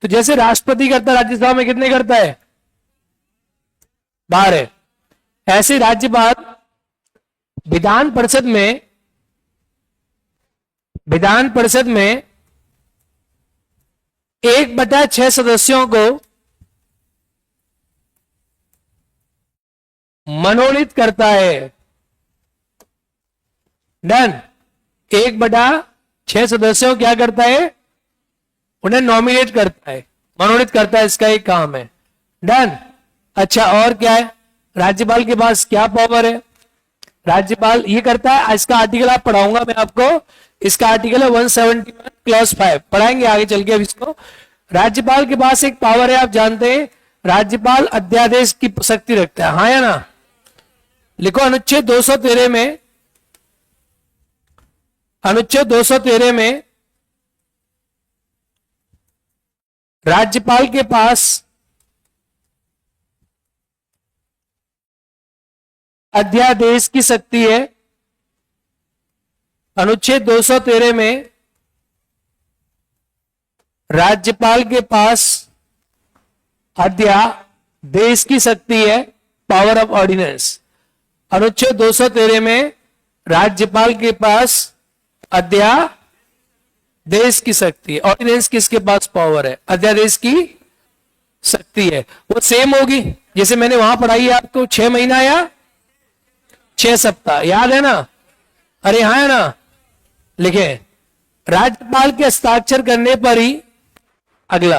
तो जैसे राष्ट्रपति करता है, राज्यसभा में कितने करता है? 12। ऐसे राज्यपाल विधान परिषद में 1/6 सदस्यों को मनोनीत करता है। डन। 1/6 सदस्यों क्या करता है? उन्हें नॉमिनेट करता है, मनोनीत करता है, इसका एक काम है। डन। अच्छा, और क्या है? राज्यपाल के पास क्या पावर है? राज्यपाल ये करता है, इसका आर्टिकल आप पढ़ाऊंगा मैं आपको, इसका आर्टिकल है 171 क्लॉज 5, पढ़ाएंगे आगे चल के अब इसको। राज्यपाल के पास एक पावर है, आप जानते हैं, राज्यपाल अध्यादेश की शक्ति रखता है, हाँ या ना? लिखो अनुच्छेद 213 में, अनुच्छेद 213 में राज्यपाल के पास अध्यादेश की शक्ति है। अनुच्छेद 213 में राज्यपाल के पास अध्यादेश की शक्ति है, पावर ऑफ ऑर्डिनेंस। अनुच्छेद 213 में राज्यपाल के पास अध्यादेश की शक्ति है। ऑर्डिनेंस किसके पास पावर है? अध्यादेश की शक्ति है। वो सेम होगी जैसे मैंने वहां पढ़ाई है आपको, 6 महीना या 6 सप्ताह, याद है ना? अरे हाँ है ना? लिखे, राज्यपाल के हस्ताक्षर करने पर ही, अगला,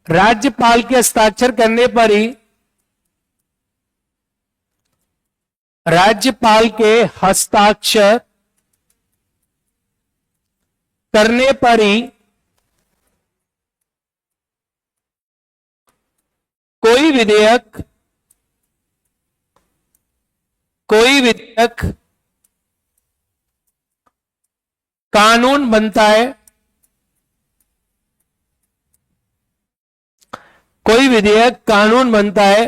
राज्यपाल के हस्ताक्षर करने पर ही, राज्यपाल के हस्ताक्षर करने पर ही कोई विधेयक कानून बनता है। कोई विधेयक कानून बनता है,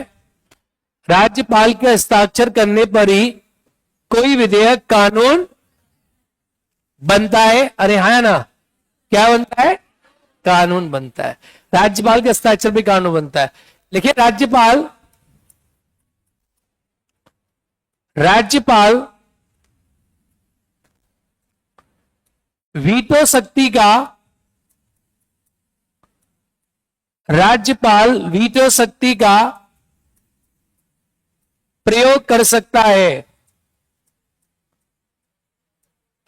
राज्यपाल के हस्ताक्षर करने पर ही कोई विधेयक कानून बनता है। अरे हाँ ना? क्या बनता है? कानून बनता है। राज्यपाल के हस्ताक्षर पे कानून बनता है। लेकिन राज्यपाल वीटो शक्ति का, राज्यपाल वीटो शक्ति का प्रयोग कर सकता है।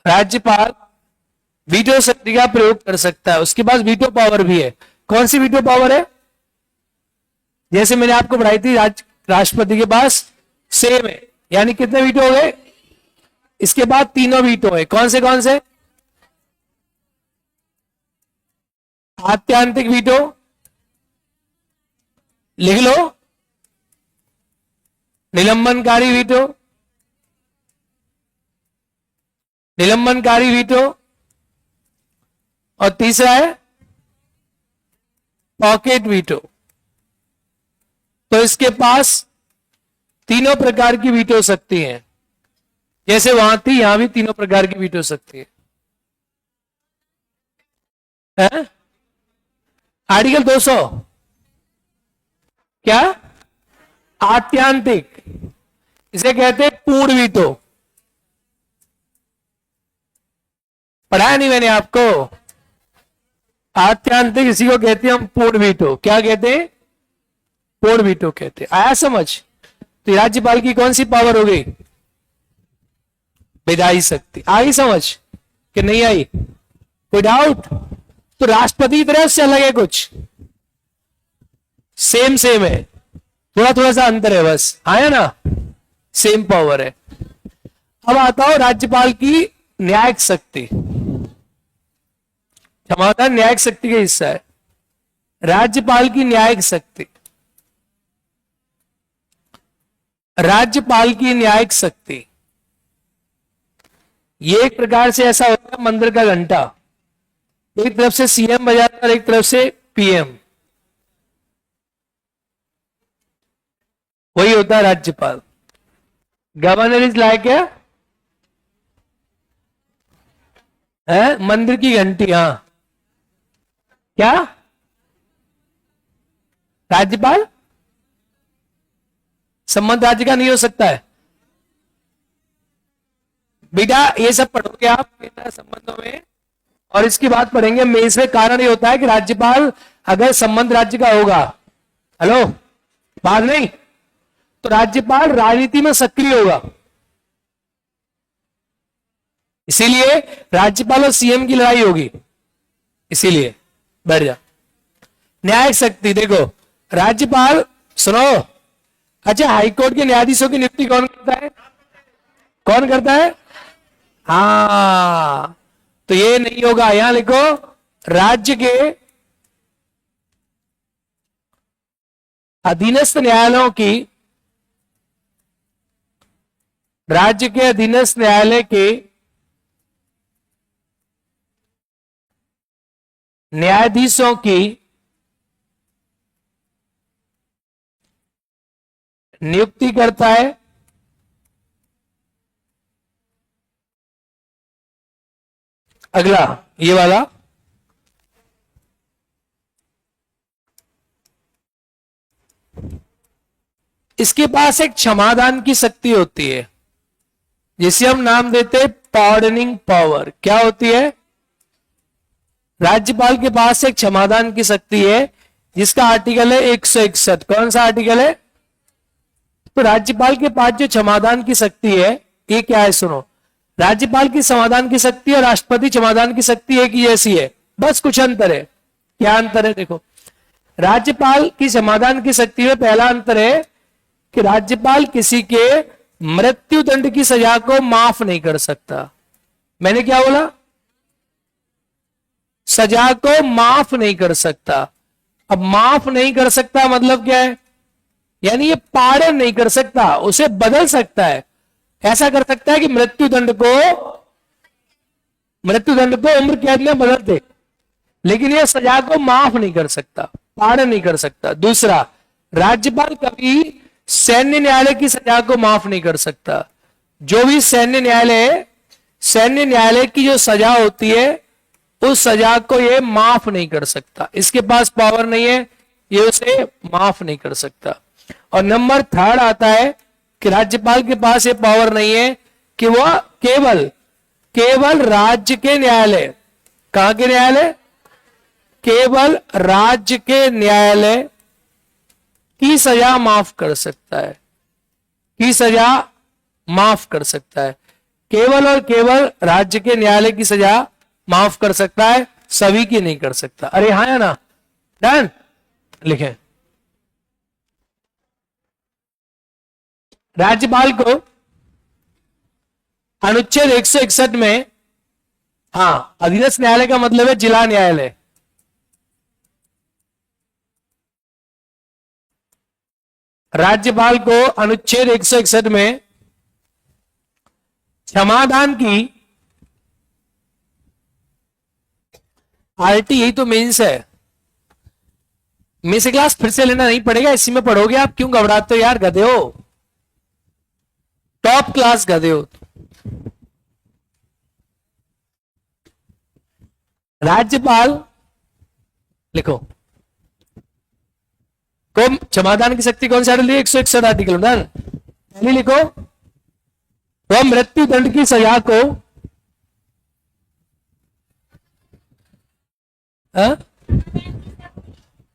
राज्यपाल वीटो शक्ति का प्रयोग कर सकता है, उसके पास वीटो पावर भी है। कौन सी वीटो पावर है? जैसे मैंने आपको पढ़ाई थी, राष्ट्रपति के पास सेम है, यानी कितने वीटो हो गए? इसके बाद तीनों वीटो है। कौन से? आत्यांतिक वीटो, लिख लो, निलंबनकारी वीटो, और तीसरा है पॉकेट वीटो। तो इसके पास तीनों प्रकार की वीटो शक्ति है। जैसे वहां थी, यहां भी तीनों प्रकार की वीटो शक्ति है। आर्टिकल 200 क्या? आत्यांतिक, इसे कहते हैं पूर्ण वीटो। पढ़ाया नहीं मैंने आपको? आत्यांतिक इसी को कहते हैं हम पूर्ण वीटो। क्या कहते हैं? पूर्ण वीटो कहते हैं। आया समझ? तो राज्यपाल की कौन सी पावर हो गई? विधायी शक्ति। आई समझ कि नहीं आई? कोई डाउट? तो राष्ट्रपति की तरह से अलग है कुछ? सेम है, थोड़ा सा अंतर है बस। आया ना? सेम पावर है। अब आता हो राज्यपाल की न्यायिक शक्ति। क्षमता न्यायिक शक्ति का हिस्सा है। राज्यपाल की न्यायिक शक्ति, राज्यपाल की न्यायिक शक्ति ये एक प्रकार से ऐसा होता है मंदिर का घंटा। एक तरफ से सीएम बजाता है और एक तरफ से पीएम, वही होता है राज्यपाल। गवर्नर इज लाइक है मंदिर की घंटी। हाँ, क्या राज्यपाल संबंध राज्य का नहीं हो सकता है बेटा, ये सब पढ़ोगे आप बेटा संबंधों में, और इसकी बात पढ़ेंगे। में इसमें कारण ये होता है कि राज्यपाल अगर संबंध राज्य का होगा, हेलो, बात नहीं, तो राज्यपाल राजनीति में सक्रिय होगा। इसीलिए राज्यपाल और सीएम की लड़ाई होगी। इसीलिए बैठ जा। न्यायिक शक्ति देखो, राज्यपाल सुनो, अच्छा हाईकोर्ट के न्यायाधीशों की नियुक्ति कौन करता है? कौन करता है? हाँ, तो ये नहीं होगा, यहां लिखो राज्य के अधीनस्थ न्यायालयों की, राज्य के अधीनस्थ न्यायालय के न्यायाधीशों की नियुक्ति करता है अगला ये वाला, इसके पास एक क्षमादान की शक्ति होती है जिसे हम नाम देते हैं पार्डनिंग पावर। क्या होती है? राज्यपाल के पास एक क्षमादान की शक्ति है जिसका आर्टिकल है 161। कौन सा आर्टिकल है? तो राज्यपाल के पास जो क्षमादान की शक्ति है, ये क्या है सुनो, राज्यपाल की समाधान की शक्ति और राष्ट्रपति क्षमादान की शक्ति एक ही जैसी है, बस कुछ अंतर है। क्या अंतर है? देखो, राज्यपाल की समाधान की शक्ति में पहला अंतर है कि राज्यपाल किसी के मृत्यु दंड की सजा को माफ नहीं कर सकता। मैंने क्या बोला? सजा को माफ नहीं कर सकता। अब माफ नहीं कर सकता मतलब क्या है? यानी ये पारण नहीं कर सकता, उसे बदल सकता है। ऐसा कर सकता है कि मृत्यु दंड को उम्र कैद में बदल दे, लेकिन यह सजा को माफ नहीं कर सकता, पारण नहीं कर सकता। दूसरा, राज्यपाल कभी सैन्य न्यायालय की सजा को माफ नहीं कर सकता। जो भी सैन्य न्यायालय की जो सजा होती है, उस सजा को ये माफ नहीं कर सकता। इसके पास पावर नहीं है, ये उसे माफ नहीं कर सकता। और नंबर थर्ड आता है कि राज्यपाल के पास ये पावर नहीं है कि वह केवल राज्य के न्यायालय, कहां के न्यायालय? केवल राज्य के न्यायालय की सजा माफ कर सकता है, की सजा माफ कर सकता है। केवल और केवल राज्य के न्यायालय की सजा माफ कर सकता है, सभी की नहीं कर सकता। अरे हाँ या ना? डन? लिखें, राज्यपाल को अनुच्छेद 161 में, हाँ, अधीनस्थ न्यायालय का मतलब है जिला न्यायालय, राज्यपाल को अनुच्छेद 161 में क्षमादान की, आरटी यही तो मेंस है। मेंस क्लास फिर से लेना नहीं पड़ेगा, इसी में पढ़ोगे आप। क्यों घबराते हो यार, गधे हो, टॉप क्लास गधे हो। राज्यपाल लिखो को क्षमादान की शक्ति कौन सा आर्टिकल? 161 आर्टिकल। पहले लिखो, वह मृत्यु दंड की सजा को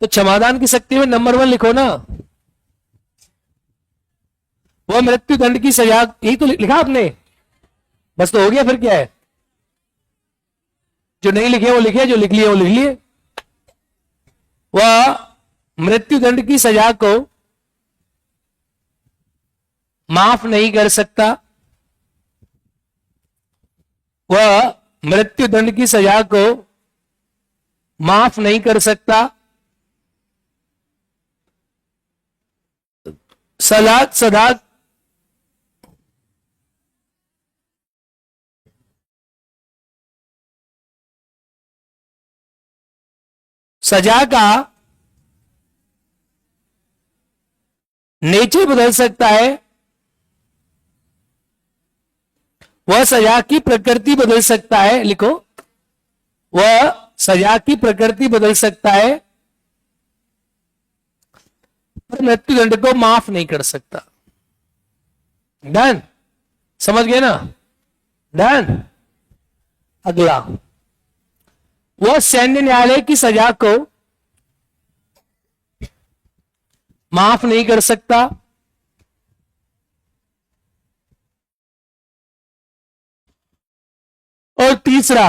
तो क्षमादान की शक्ति में नंबर 1 लिखो ना, वह मृत्यु दंड की सजा, यही तो लिखा आपने, बस तो हो गया। फिर क्या है? जो नहीं लिखे वो लिखे, जो लिख लिए वो लिख लिए। वह मृत्यु दंड की सजा को माफ नहीं कर सकता, वह मृत्यु दंड की सजा को माफ नहीं कर सकता। सदा सजा का नेचर बदल सकता है, वह सजा की प्रकृति बदल सकता है, लिखो, वह सजा की प्रकृति बदल सकता है पर मृत्युदंड को माफ नहीं कर सकता। डन, समझ गए ना? डन। अगला, वह सैन्य न्यायालय की सजा को माफ नहीं कर सकता और तीसरा,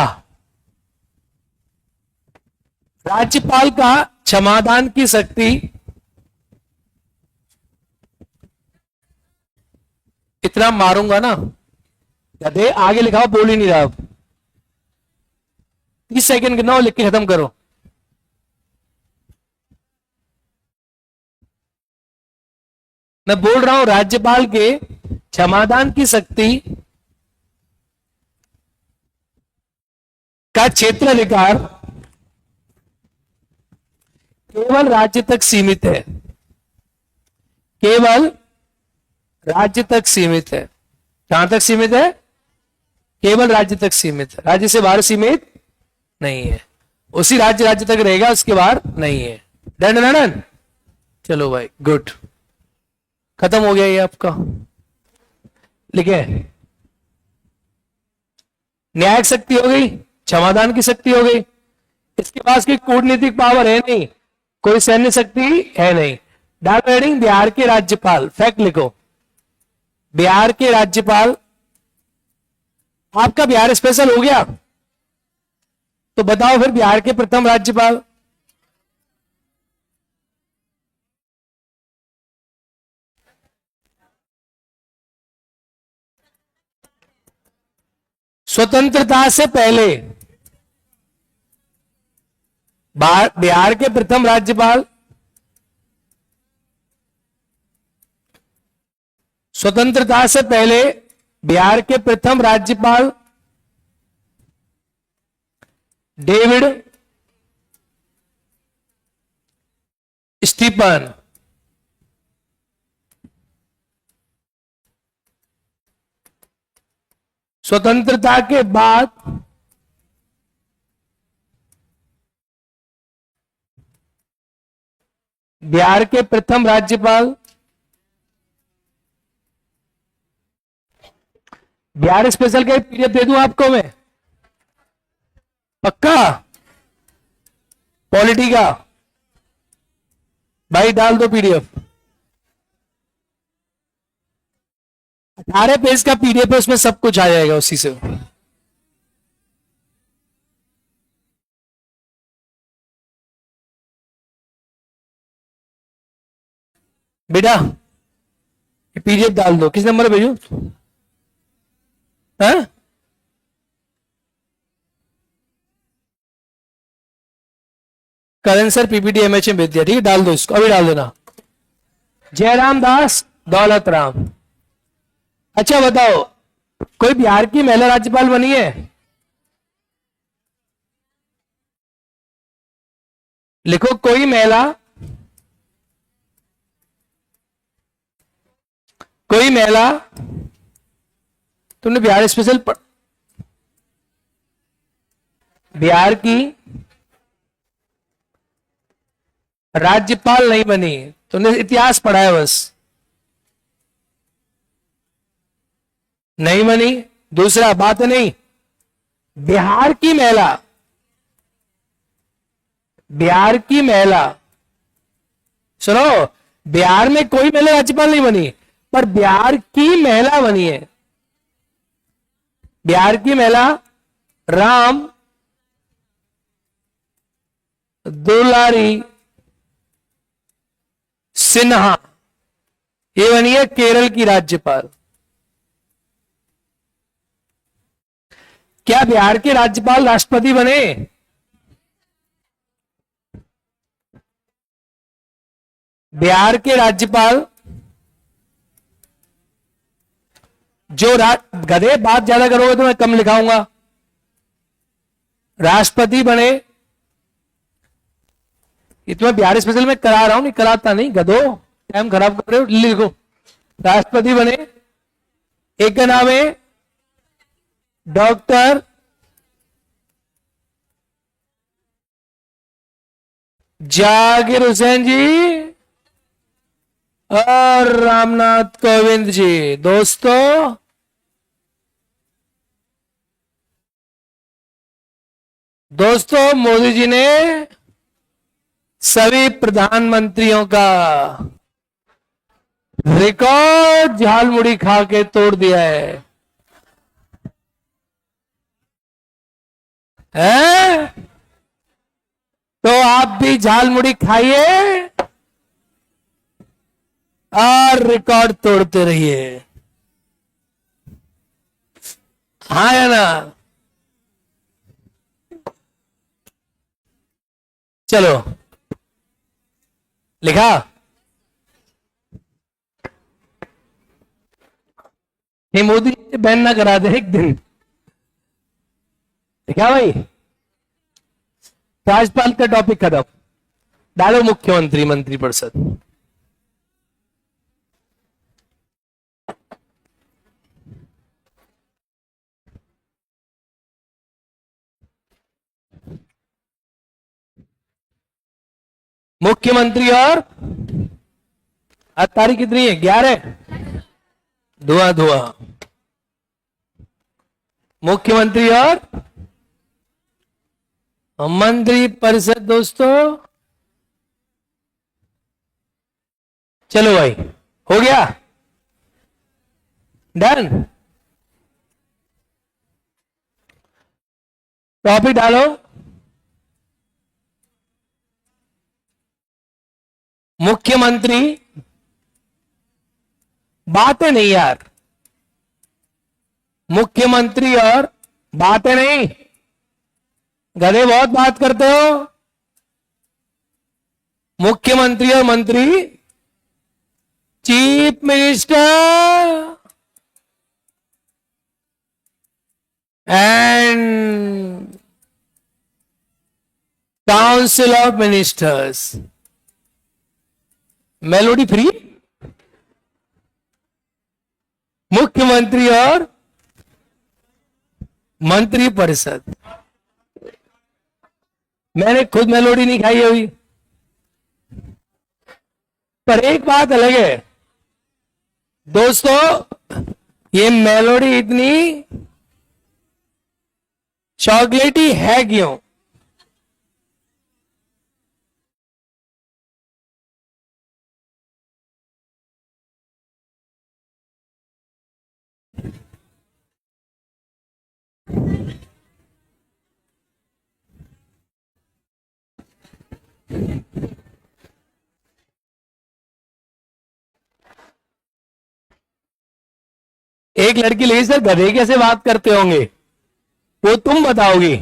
राज्यपाल का क्षमादान की शक्ति, इतना मारूंगा ना, गधे, आगे लिखा हो, बोल ही नहीं रहा। 30 सेकंड गिनाओ, लिख के खत्म करो। मैं बोल रहा हूं, राज्यपाल के क्षमादान की शक्ति का क्षेत्राधिकार केवल राज्य तक सीमित है, केवल राज्य तक सीमित है। कहां तक सीमित है? केवल राज्य तक सीमित है, राज्य से बाहर सीमित नहीं है। उसी राज्य तक रहेगा, उसके बाहर नहीं है। Done done done. चलो भाई, गुड, खत्म हो गया ये आपका। लिखे, न्यायिक शक्ति हो गई, क्षमादान की शक्ति हो गई, इसके पास कोई कूटनीतिक पावर है नहीं, कोई सैन्य शक्ति है नहीं। डाल हेडिंग, बिहार के राज्यपाल। फैक्ट लिखो, बिहार के राज्यपाल। आपका बिहार स्पेशल हो गया तो बताओ फिर, बिहार के प्रथम राज्यपाल। स्वतंत्रता से पहले बिहार के प्रथम राज्यपाल, स्वतंत्रता से पहले बिहार के प्रथम राज्यपाल डेविड स्टीफन। स्वतंत्रता के बाद बिहार के प्रथम राज्यपाल, बिहार स्पेशल का पीडीएफ दे दूं आपको मैं, पक्का? पॉलिटी का भाई डाल दो पीडीएफ, 18 पेज का पीडीएफ है, उसमें सब कुछ आ जाएगा उसी से। बेटा पीडीएफ डाल दो, किस नंबर पे भेजू? करण सर पीपीटी एमएच में भेज दिया, ठीक है, डाल दो इसको, अभी डाल देना। जयराम दास दौलत राम। अच्छा बताओ, कोई बिहार की महिला राज्यपाल बनी है? लिखो, कोई महिला, कोई महिला, तुमने बिहार स्पेशल बिहार की राज्यपाल नहीं बनी, तुमने इतिहास पढ़ा है बस, नहीं बनी। दूसरा बात नहीं, बिहार की महिला, बिहार की महिला, सुनो, बिहार में कोई महिला राज्यपाल नहीं बनी, पर बिहार की महिला बनी है। बिहार की महिला राम दुलारी सिन्हा, ये बनी है केरल की राज्यपाल। क्या बिहार के राज्यपाल राष्ट्रपति बने? बिहार के राज्यपाल जो गधे, बात ज्यादा करोगे तो मैं कम लिखाऊंगा। राष्ट्रपति बने ये तो मैं बिहार स्पेशल में करा रहा हूं, नहीं कराता नहीं, गधो टाइम खराब कर रहे हो। लिखो राष्ट्रपति बने, एक का नाम है डॉक्टर जाकिर हुसैन जी और रामनाथ कोविंद जी। दोस्तों मोदी जी ने सभी प्रधानमंत्रियों का रिकॉर्ड झालमुड़ी खा के तोड़ दिया है? तो आप भी झालमुड़ी खाइए और रिकॉर्ड तोड़ते रहिए, हाँ या ना? चलो लिखा, ये मोदी जी बैन ना करा दे एक दिन। क्या भाई, राज्यपाल का टॉपिक खत्म, डालो मुख्यमंत्री मंत्रिपरिषद। मुख्यमंत्री और आज तारीख कितनी है? 11। धुआं धुआं। मुख्यमंत्री और मंत्री परिषद। दोस्तों चलो भाई, हो गया डन। टॉपिक डालो, मुख्यमंत्री। बातें नहीं यार, मुख्यमंत्री और बातें नहीं, गधे बहुत बात करते हो। मुख्यमंत्री और मंत्री, chief minister and council of ministers. Melody free. मुख्यमंत्री और मंत्री परिषद। मैंने खुद मेलोडी नहीं खाई अभी, पर एक बात अलग है दोस्तों, ये मेलोडी इतनी चॉकलेटी है क्यों? एक लड़की ले सर गधे कैसे बात करते होंगे वो तुम बताओगी।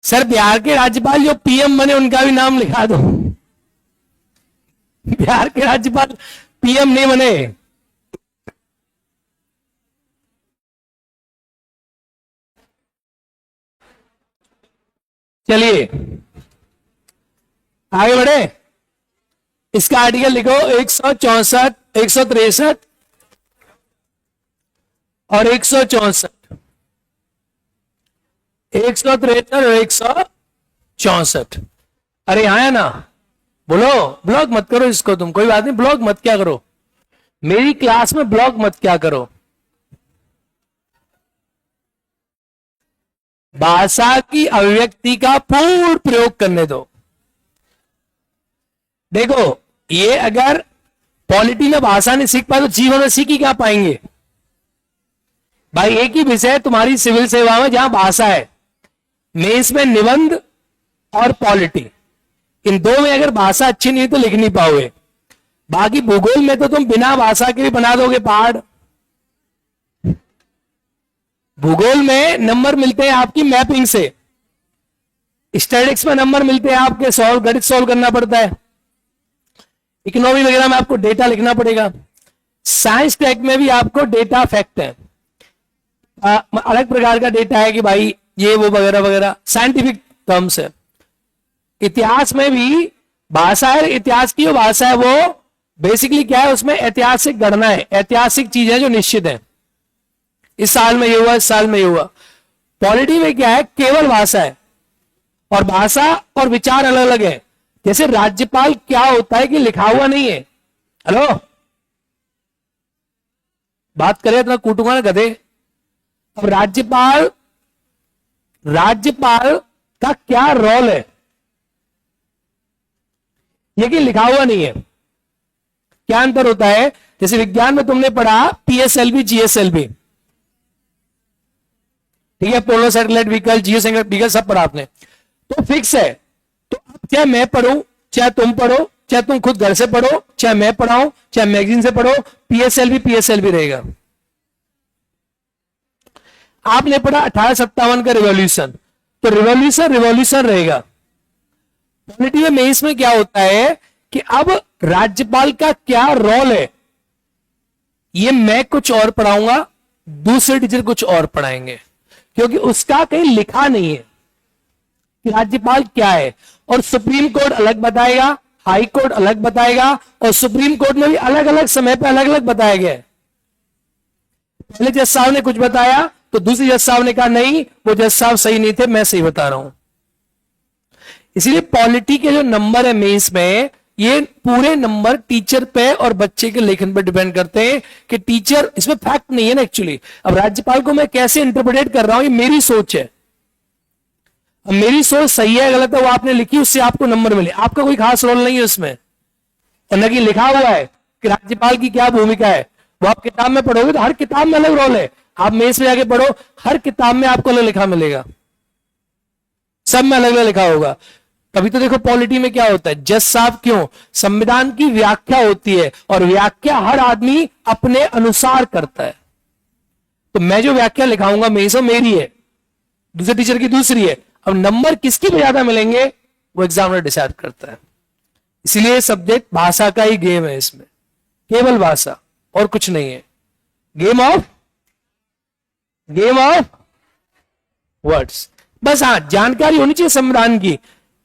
सर बिहार के राज्यपाल जो पीएम बने उनका भी नाम लिखा दो। बिहार के राज्यपाल पीएम नहीं बने। चलिए आगे बढ़े। इसका आर्टिकल लिखो 164, 163 और 164, 163 और 164। अरे यहां है ना, बोलो ब्लॉक मत करो इसको तुम, कोई बात नहीं, ब्लॉक मत क्या करो, मेरी क्लास में ब्लॉक मत क्या करो। भाषा की अभिव्यक्ति का पूर्ण प्रयोग करने दो। देखो ये अगर पॉलिटी में भाषा नहीं सीख पाए तो जीवन में सीख ही क्या पाएंगे भाई। एक ही विषय तुम्हारी सिविल सेवा में जहां भाषा है, मेंस में निबंध और पॉलिटी, इन दो में अगर भाषा अच्छी नहीं तो लिख नहीं पाओगे। बाकी भूगोल में तो तुम बिना भाषा के भी बना दोगे पहाड़। भूगोल में नंबर मिलते हैं आपकी मैपिंग से, स्टैटिक्स में नंबर मिलते हैं आपके गणित सॉल्व करना पड़ता है। इकोनॉमी वगैरह में आपको डेटा लिखना पड़ेगा। साइंस टेक में भी आपको डेटा फैक्ट है, अलग प्रकार का डेटा है कि भाई ये वो वगैरह वगैरह, साइंटिफिक टर्म्स है। इतिहास में भी भाषा है, इतिहास की जो भाषा है वो बेसिकली क्या है, उसमें ऐतिहासिक गणना है, ऐतिहासिक चीजें जो निश्चित है, इस साल में ये हुआ, इस साल में ये हुआ। पॉलिटी में क्या है, केवल भाषा है, और भाषा और विचार अलग अलग है। जैसे राज्यपाल क्या होता है कि लिखा हुआ नहीं है। हेलो, बात करें इतना कूटूंगा ना गधे। अब राज्यपाल का क्या रोल है, ये कि लिखा हुआ नहीं है। क्या अंतर होता है, जैसे विज्ञान में तुमने पढ़ा पीएसएलवी जीएसएलवी, ठीक है, पोलर सैटेलाइट व्हीकल, जियो सैटेलाइट व्हीकल सब पढ़ा आपने, तो फिक्स है। तो अब चाहे मैं पढ़ूं, चाहे तुम पढ़ो, चाहे तुम खुद घर से पढ़ो, चाहे मैं पढ़ाऊं, चाहे मैगजीन से पढ़ो, पीएसएलवी रहेगा। आपने पढ़ा 1857 का रिवॉल्यूशन, तो रिवॉल्यूशन रहेगा। पॉलिटी में इसमें क्या होता है कि अब राज्यपाल का क्या रोल है, ये मैं कुछ और पढ़ाऊंगा, दूसरे टीचर कुछ और पढ़ाएंगे, क्योंकि उसका कहीं लिखा नहीं है कि राज्यपाल क्या है। और सुप्रीम कोर्ट अलग बताएगा, हाई कोर्ट अलग बताएगा, और सुप्रीम कोर्ट में भी अलग अलग समय पर अलग अलग बताया गया है। पहले जज साहब ने कुछ बताया तो दूसरे जज साहब ने कहा नहीं, वो जज साहब सही नहीं थे, मैं सही बता रहा हूं। इसलिए पॉलिटी के जो नंबर है मेंस में, ये पूरे नंबर टीचर पे और बच्चे के लेखन पर डिपेंड करते हैं कि टीचर, इसमें फैक्ट नहीं है ना एक्चुअली। अब राज्यपाल को मैं कैसे इंटरप्रेट कर रहा हूं, ये मेरी सोच है। अब मेरी सोच सही है गलत है वो आपने लिखी, उससे आपको नंबर मिले, आपका कोई खास रोल नहीं है उसमें। और न कि लिखा हुआ है कि राज्यपाल की क्या भूमिका है, वो आप किताब में पढ़ोगे तो हर किताब में अलग रोल है। आप मेंस में जाके पढ़ो, हर किताब में आपको अलग लिखा मिलेगा, सब में अलग अलग लिखा होगा। तभी तो देखो पॉलिटी में क्या होता है, जज साहब क्यों, संविधान की व्याख्या होती है, और व्याख्या हर आदमी अपने अनुसार करता है। तो मैं जो व्याख्या लिखाऊंगा मेंस में मेरी है, दूसरे टीचर की दूसरी है। अब नंबर किसकी पे ज्यादा मिलेंगे वो एग्जामिनर डिसाइड करता है। इसलिए सब्जेक्ट भाषा का ही गेम है, इसमें केवल भाषा और कुछ नहीं है। गेम ऑफ वर्ड्स, बस। हाँ, जानकारी होनी चाहिए संविधान की।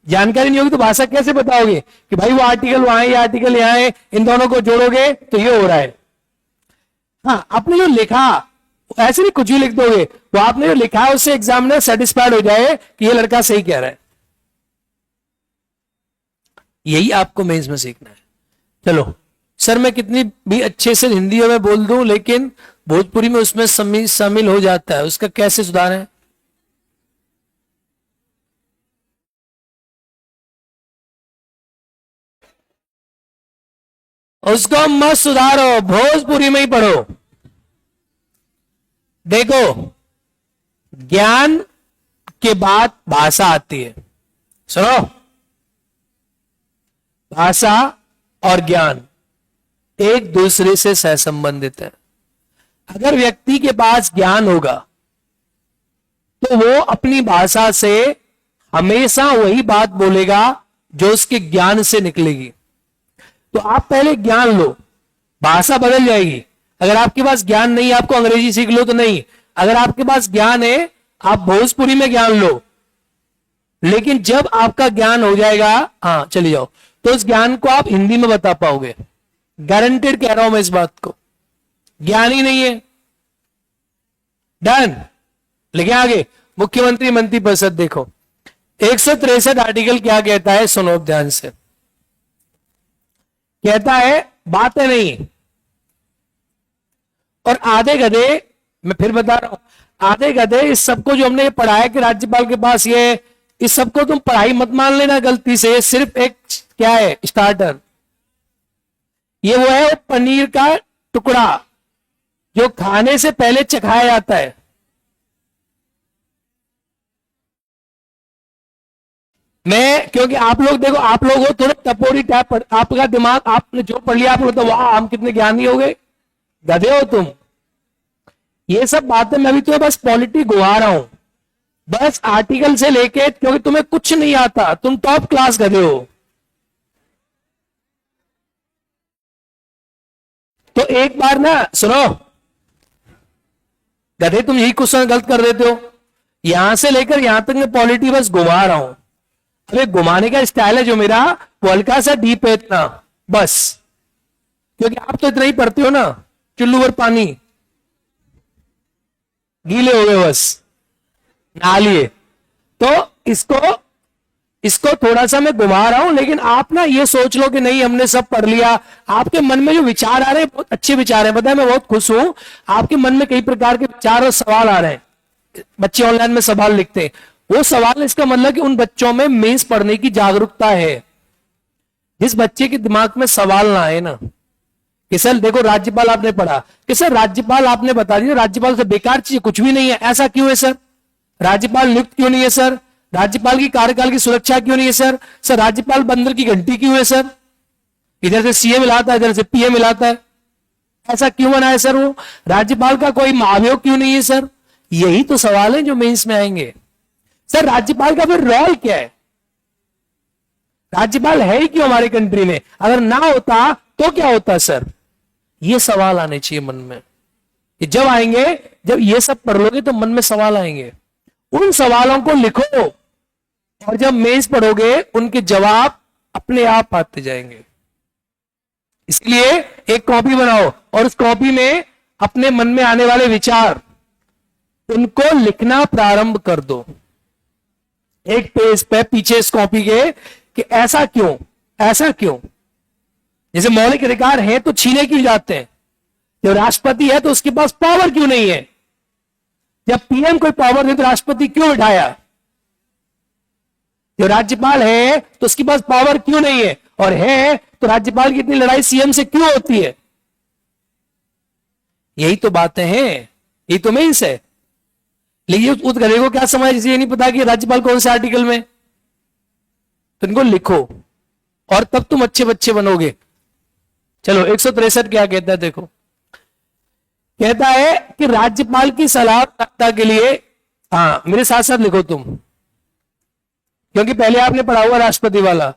जानकारी नहीं होगी तो भाषा कैसे बताओगे कि भाई वो आर्टिकल वहां है, ये आर्टिकल यहां है, इन दोनों को जोड़ोगे तो ये हो रहा है। हाँ, आपने जो लिखा ऐसे नहीं कुछ भी लिख दोगे, वो आपने जो लिखा है उससे एग्जामिनर सेटिस्फाइड हो जाए कि ये लड़का सही कह रहा है। यही आपको मेंस में सीखना है। चलो सर, मैं कितनी भी अच्छे से हिंदी में बोल दूं लेकिन भोजपुरी में उसमें शामिल हो जाता है, उसका कैसे सुधार है? उसको मत सुधारो, भोजपुरी में ही पढ़ो। देखो, ज्ञान के बाद भाषा आती है। सुनो, भाषा और ज्ञान एक दूसरे से सहसंबंधित है। अगर व्यक्ति के पास ज्ञान होगा तो वो अपनी भाषा से हमेशा वही बात बोलेगा जो उसके ज्ञान से निकलेगी। तो आप पहले ज्ञान लो, भाषा बदल जाएगी। अगर आपके पास ज्ञान नहीं, आपको अंग्रेजी सीख लो तो नहीं। अगर आपके पास ज्ञान है, आप भोजपुरी में ज्ञान लो, लेकिन जब आपका ज्ञान हो जाएगा, हाँ चली जाओ, तो उस ज्ञान को आप हिंदी में बता पाओगे। गारंटेड कह रहा हूं मैं इस बात को। ज्ञान ही नहीं है, डन। लेकिन आगे मुख्यमंत्री मंत्री परिषद देखो, 163 आर्टिकल क्या कहता है, सुनो ध्यान से। कहता है बातें नहीं, और आधे गधे, मैं फिर बता रहा हूं, आधे गधे इस सबको जो हमने पढ़ा है कि राज्यपाल के पास ये, इस सबको तुम पढ़ाई मत मान लेना गलती से। सिर्फ एक क्या है, स्टार्टर। ये वो है पनीर का टुकड़ा जो खाने से पहले चखाया जाता है। मैं, क्योंकि आप लोग देखो, आप लोग हो थोड़े टपोरी टाइप, आपका दिमाग, आपने जो पढ़ लिया आप लोग तो वाह हम कितने ज्ञानी हो गए, गधे हो तुम। ये सब बातें मैं भी तुम्हें बस पॉलिटी घुमा रहा हूं, बस आर्टिकल से लेके, क्योंकि तुम्हें कुछ नहीं आता, तुम टॉप क्लास गधे हो। तो एक बार ना सुनो गधे, तुम यही क्वेश्चन गलत कर देते हो। यहां से लेकर यहां तक मैं पॉलिटी बस घुमा रहा हूं। अरे घुमाने का स्टाइल है जो मेरा, वो हल्का सा डीप है इतना बस, क्योंकि आप तो इतना ही पढ़ते हो ना, चुल्लू भर पानी गीले हो गए बस नहा लिए। तो इसको थोड़ा सा मैं घुमा रहा हूं, लेकिन आप ना ये सोच लो कि नहीं हमने सब पढ़ लिया। आपके मन में जो विचार आ रहे हैं बहुत अच्छे विचार हैं, पता है मैं बहुत खुश हूं। आपके मन में कई प्रकार के विचार और सवाल आ रहे हैं, बच्चे ऑनलाइन में सवाल लिखते हैं, वो सवाल, इसका मतलब कि उन बच्चों में मेंस पढ़ने की जागरूकता है। जिस बच्चे के दिमाग में सवाल ना आए ना कि सर देखो राज्यपाल आपने पढ़ा कि सर राज्यपाल आपने बता दिया राज्यपाल से बेकार चीज कुछ भी नहीं है, ऐसा क्यों है सर? राज्यपाल नियुक्त क्यों नहीं है सर? राज्यपाल की कार्यकाल की सुरक्षा क्यों नहीं है सर? सर राज्यपाल बंदर की घंटी क्यों है सर? इधर से सीएम मिलाता है, इधर से पीएम मिलाता है, ऐसा क्यों बना है सर? वो राज्यपाल का कोई महाभियोग क्यों नहीं है सर? यही तो सवाल है जो मेंस में आएंगे। सर राज्यपाल का फिर रोल क्या है? राज्यपाल है ही क्यों हमारे कंट्री में? अगर ना होता तो क्या होता सर? ये सवाल आने चाहिए मन में। जब आएंगे, जब ये सब पढ़ लोगे तो मन में सवाल आएंगे, उन सवालों को लिखो और जब मेंस पढ़ोगे उनके जवाब अपने आप आते जाएंगे। इसलिए एक कॉपी बनाओ और उस कॉपी में अपने मन में आने वाले विचार उनको लिखना प्रारंभ कर दो एक पेज पे पीछे इस कॉपी के, कि ऐसा क्यों, ऐसा क्यों। जैसे मौलिक अधिकार है तो छीने क्यों जाते हैं? जब राष्ट्रपति है तो उसके पास पावर क्यों नहीं है? जब पीएम कोई पावर नहीं तो राष्ट्रपति क्यों बिठाया? जब राज्यपाल है तो उसके पास पावर क्यों नहीं है, और है तो राज्यपाल की इतनी लड़ाई सीएम से क्यों होती है? यही तो बातें हैं, यही तो मेंस है। लेकिन उस गधे को क्या समझ, ये नहीं पता कि राज्यपाल कौन से आर्टिकल में। तो इनको लिखो और तब तुम अच्छे बच्चे बनोगे। चलो 163 क्या कहता है देखो, कहता है कि राज्यपाल की सलाह के लिए, हाँ मेरे साथ साथ लिखो तुम, क्योंकि पहले आपने पढ़ा हुआ राष्ट्रपति वाला।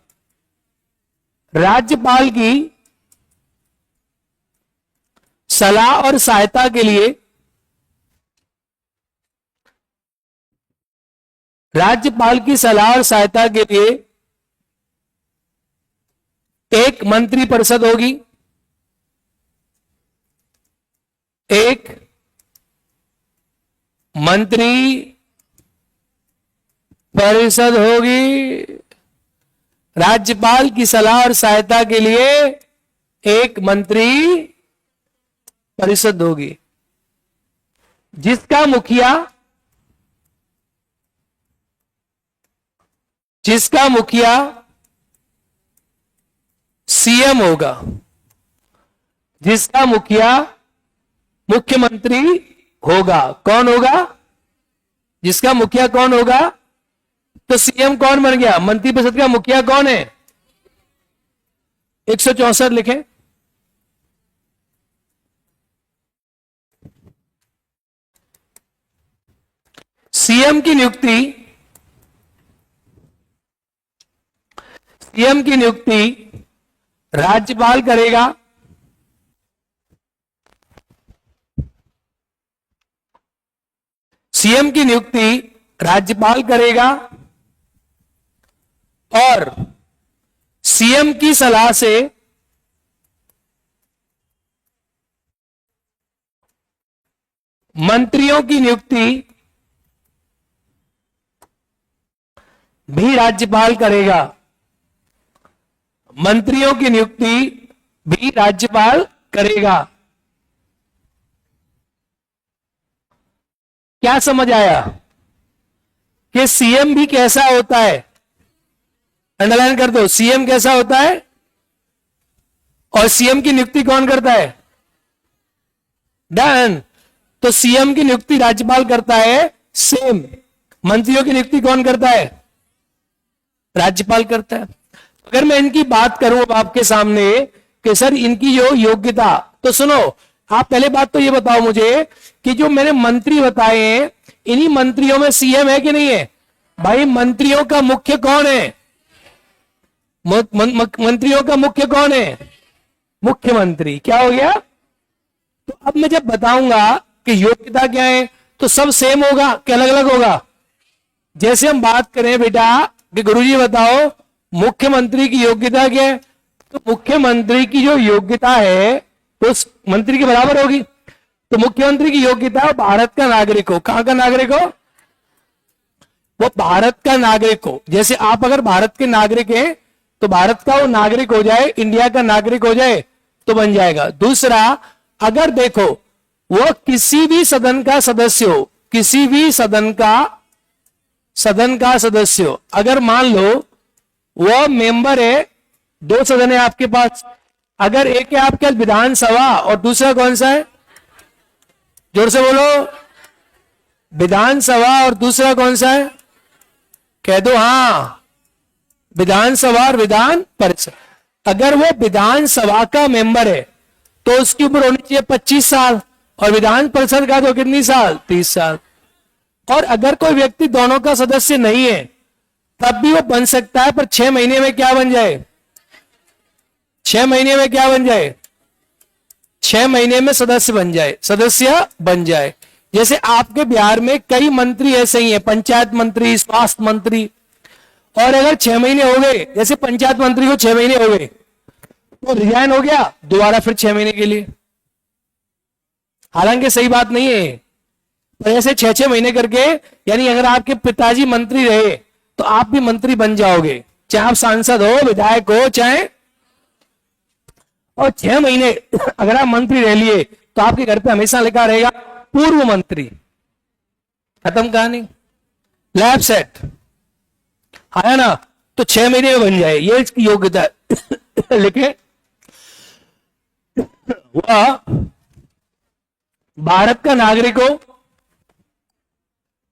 राज्यपाल की सलाह और सहायता के लिए, राज्यपाल की सलाह और सहायता के लिए एक मंत्री परिषद होगी, एक मंत्री परिषद होगी। राज्यपाल की सलाह और सहायता के लिए एक मंत्री परिषद होगी जिसका मुखिया सीएम होगा, जिसका मुखिया मुख्यमंत्री होगा। कौन होगा? जिसका मुखिया कौन होगा? तो सीएम कौन बन गया? मंत्रिपरिषद का मुखिया कौन है? 164 लिखें। सीएम की नियुक्ति राज्यपाल करेगा। सीएम की नियुक्ति राज्यपाल करेगा और सीएम की सलाह से मंत्रियों की नियुक्ति भी राज्यपाल करेगा। मंत्रियों की नियुक्ति भी राज्यपाल करेगा। क्या समझ आया कि सीएम भी कैसा होता है? अंडरलाइन कर दो, सीएम कैसा होता है और सीएम की नियुक्ति कौन करता है? डन। तो सीएम की नियुक्ति राज्यपाल करता है, सेम। मंत्रियों की नियुक्ति कौन करता है? राज्यपाल करता है। अगर मैं इनकी बात करूं अब आपके सामने कि सर इनकी जो योग्यता, तो सुनो आप पहले बात तो ये बताओ मुझे कि जो मैंने मंत्री बताए हैं इन्हीं मंत्रियों में सीएम है कि नहीं है? भाई मंत्रियों का मुख्य कौन है? मंत्रियों का मुख्य कौन है? मुख्यमंत्री। क्या हो गया? तो अब मैं जब बताऊंगा कि योग्यता क्या है तो सब सेम होगा कि अलग अलग होगा? जैसे हम बात करें बेटा कि गुरुजी बताओ मुख्यमंत्री की योग्यता क्या है, तो मुख्यमंत्री की जो योग्यता है तो उस मंत्री के बराबर होगी। तो मुख्यमंत्री की योग्यता भारत का नागरिक हो। कहां का नागरिक हो? वो भारत का नागरिक हो। जैसे आप अगर भारत के नागरिक हैं तो भारत का वो नागरिक हो जाए, इंडिया का नागरिक हो जाए तो बन जाएगा। दूसरा, अगर देखो वो किसी भी सदन का सदस्य हो, किसी भी सदन का सदस्य हो, अगर मान लो वो मेंबर है, दो सदन है आपके पास, अगर एक है आपके पास विधानसभा और दूसरा कौन सा है? जोर से बोलो। विधानसभा और दूसरा कौन सा है? कह दो। हाँ, विधानसभा और विधान परिषद। अगर वो विधानसभा का मेंबर है तो उसकी उम्र होनी चाहिए 25 साल और विधान परिषद का तो कितनी साल? 30 साल। और अगर कोई व्यक्ति दोनों का सदस्य नहीं है तब भी वो बन सकता है, पर 6 महीने में क्या बन जाए? 6 महीने में क्या बन जाए? 6 महीने में सदस्य बन जाए। जैसे आपके बिहार में कई मंत्री ऐसे ही हैं, पंचायत मंत्री, स्वास्थ्य मंत्री, और अगर 6 महीने हो गए, जैसे पंचायत मंत्री को 6 महीने हो गए तो रिजाइन हो गया, दोबारा फिर 6 महीने के लिए। हालांकि सही बात नहीं है, पर ऐसे 6-6 महीने करके, यानी अगर आपके पिताजी मंत्री रहे तो आप भी मंत्री बन जाओगे, चाहे आप सांसद हो, विधायक हो, चाहे। और 6 महीने अगर आप मंत्री रह लिए तो आपके घर पे हमेशा लिखा रहेगा पूर्व मंत्री। खत्म कहानी, लैब सेट। है ना? तो 6 महीने में बन जाए, ये इसकी योग्यता है। लिखे वह भारत का नागरिक हो,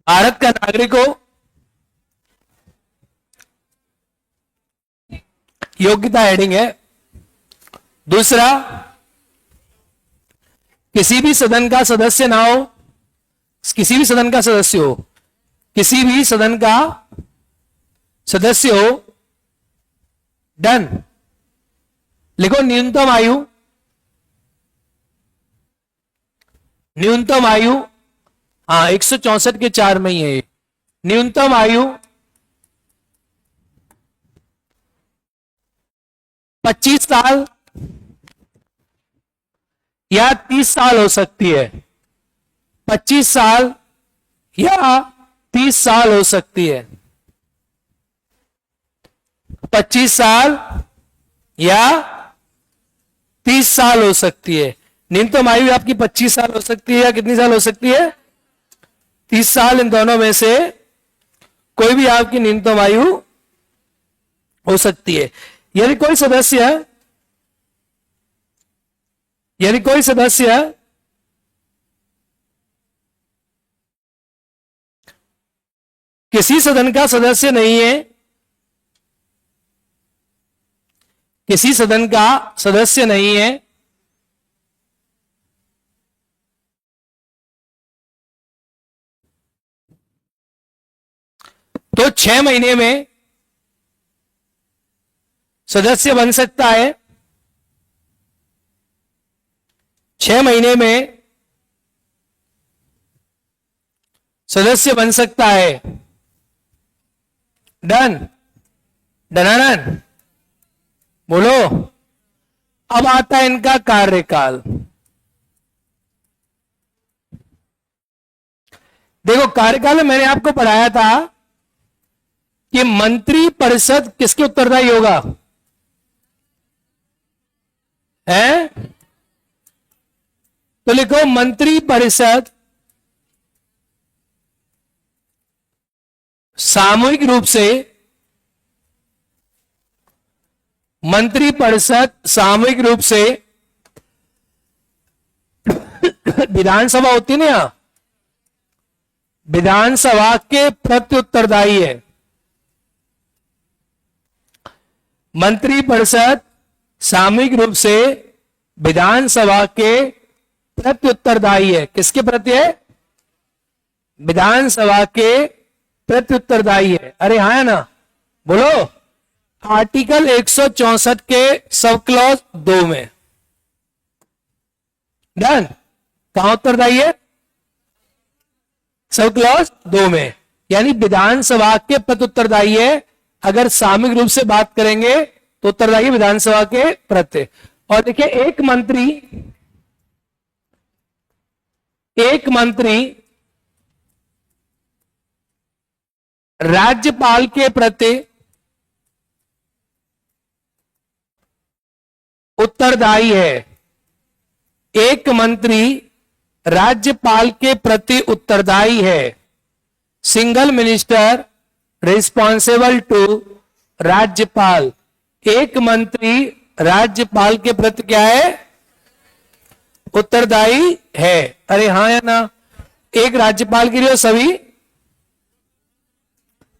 भारत का नागरिक हो, योग्यता हेडिंग है। दूसरा, किसी भी सदन का सदस्य ना हो, किसी भी सदन का सदस्य हो, किसी भी सदन का सदस्य हो। डन। लिखो न्यूनतम आयु, न्यूनतम आयु, हाँ 164 के 4 में ही है। न्यूनतम आयु 25 साल या 30 साल हो सकती है। 25 साल या 30 साल हो सकती है। 25 साल या 30 साल हो सकती है। न्यूनतम आयु आपकी 25 साल हो सकती है या कितनी साल हो सकती है? 30 साल। इन दोनों में से कोई भी आपकी न्यूनतम आयु हो सकती है। यदि कोई सदस्य किसी सदन का सदस्य नहीं है, किसी सदन का सदस्य नहीं है, तो 6 महीने में सदस्य बन सकता है। 6 महीने में सदस्य बन सकता है। डन। डन। बोलो। अब आता है इनका कार्यकाल। देखो, कार्यकाल में मैंने आपको पढ़ाया था कि मंत्री परिषद किसके उत्तरदायी होगा? है? तो लिखो मंत्री परिषद सामूहिक रूप से, मंत्री परिषद सामूहिक रूप से विधानसभा होती है ना, यहां विधानसभा के प्रति उत्तरदायी है। मंत्री परिषद सामूहिक रूप से विधानसभा के प्रति उत्तरदायी है। किसके प्रति है? विधानसभा के प्रति उत्तरदायी है। अरे हाँ है ना? बोलो। आर्टिकल 164 के सब क्लॉज 2 में। डन। कहां उत्तरदायी है? सब क्लॉज 2 में, यानी विधानसभा के प्रति उत्तरदायी है। अगर सामूहिक रूप से बात करेंगे तो उत्तरदायी विधानसभा के प्रति। और देखिए एक मंत्री राज्यपाल के प्रति उत्तरदायी है। एक मंत्री राज्यपाल के प्रति उत्तरदायी है। सिंगल मिनिस्टर रिस्पॉन्सिबल टू राज्यपाल। एक मंत्री राज्यपाल के प्रति क्या है? उत्तरदायी है। अरे हाँ या ना? एक राज्यपाल के लिए और सभी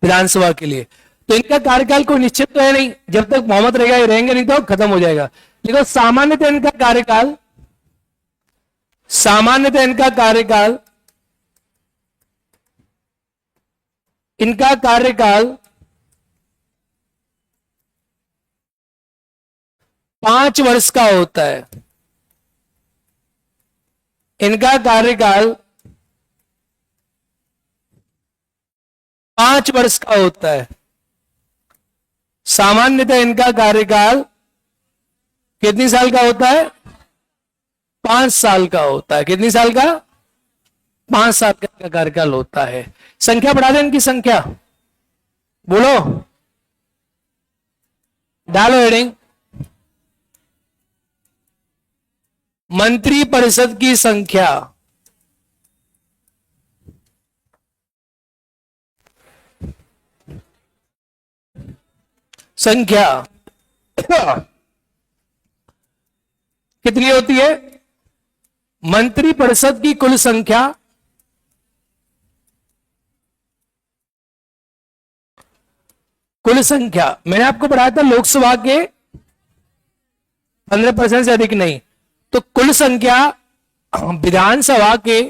विधानसभा के लिए। तो इनका कार्यकाल कोई निश्चित तो है नहीं, जब तक मोहम्मद रहेगा ये रहेंगे, नहीं तो खत्म हो जाएगा। लेकिन सामान्यतः इनका कार्यकाल 5 वर्ष का होता है। इनका कार्यकाल 5 वर्ष का होता है। सामान्यतः इनका कार्यकाल कितनी साल का होता है? 5 साल का होता है। कितनी साल का? 5 साल का कार्यकाल होता है। संख्या बढ़ा दें इनकी संख्या, बोलो, डालो हेडिंग। मंत्री परिषद की संख्या कितनी होती है? मंत्री परिषद की कुल संख्या मैंने आपको बताया था लोकसभा के 15% से अधिक नहीं। तो कुल संख्या विधानसभा के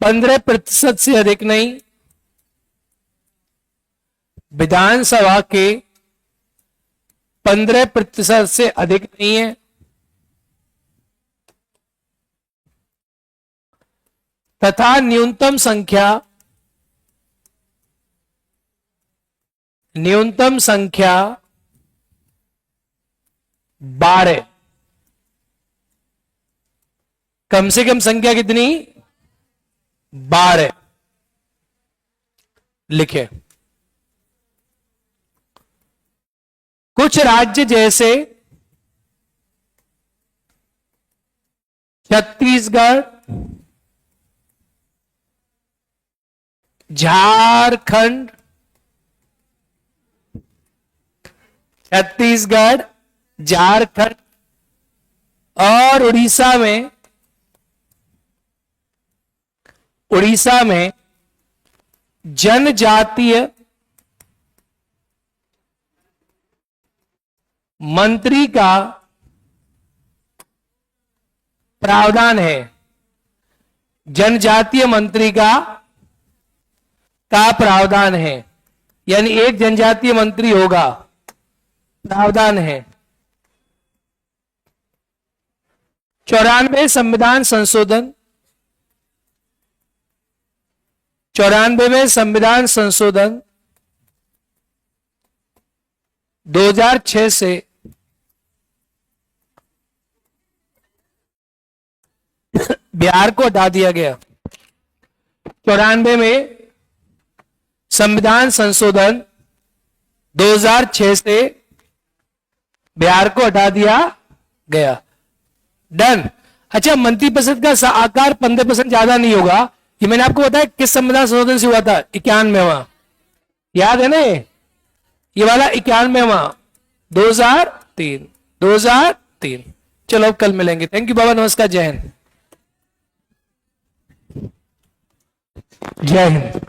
15% से अधिक नहीं, विधानसभा के 15% से अधिक नहीं है। तथा न्यूनतम संख्या 12। कम से कम संख्या कितनी? 12 लिखे। कुछ राज्य जैसे छत्तीसगढ़, झारखंड, और उड़ीसा में जनजातीय मंत्री का प्रावधान है। जनजातीय मंत्री का प्रावधान है, यानी एक जनजातीय मंत्री होगा, प्रावधान है। 94 संविधान संशोधन, 94वें संविधान संशोधन 2006 से बिहार को हटा दिया गया। 94 में संविधान संशोधन 2006 से बिहार को हटा दिया गया। डन। अच्छा, मंत्रिपरिषद का आकार 15% ज्यादा नहीं होगा। ये मैंने आपको बताया किस संविधान संशोधन से हुआ था? 91वां। याद है ना? ये वाला 91वां 2003। चलो अब कल मिलेंगे। थैंक यू बाबा, नमस्कार, जय हिंद। जय हिंद।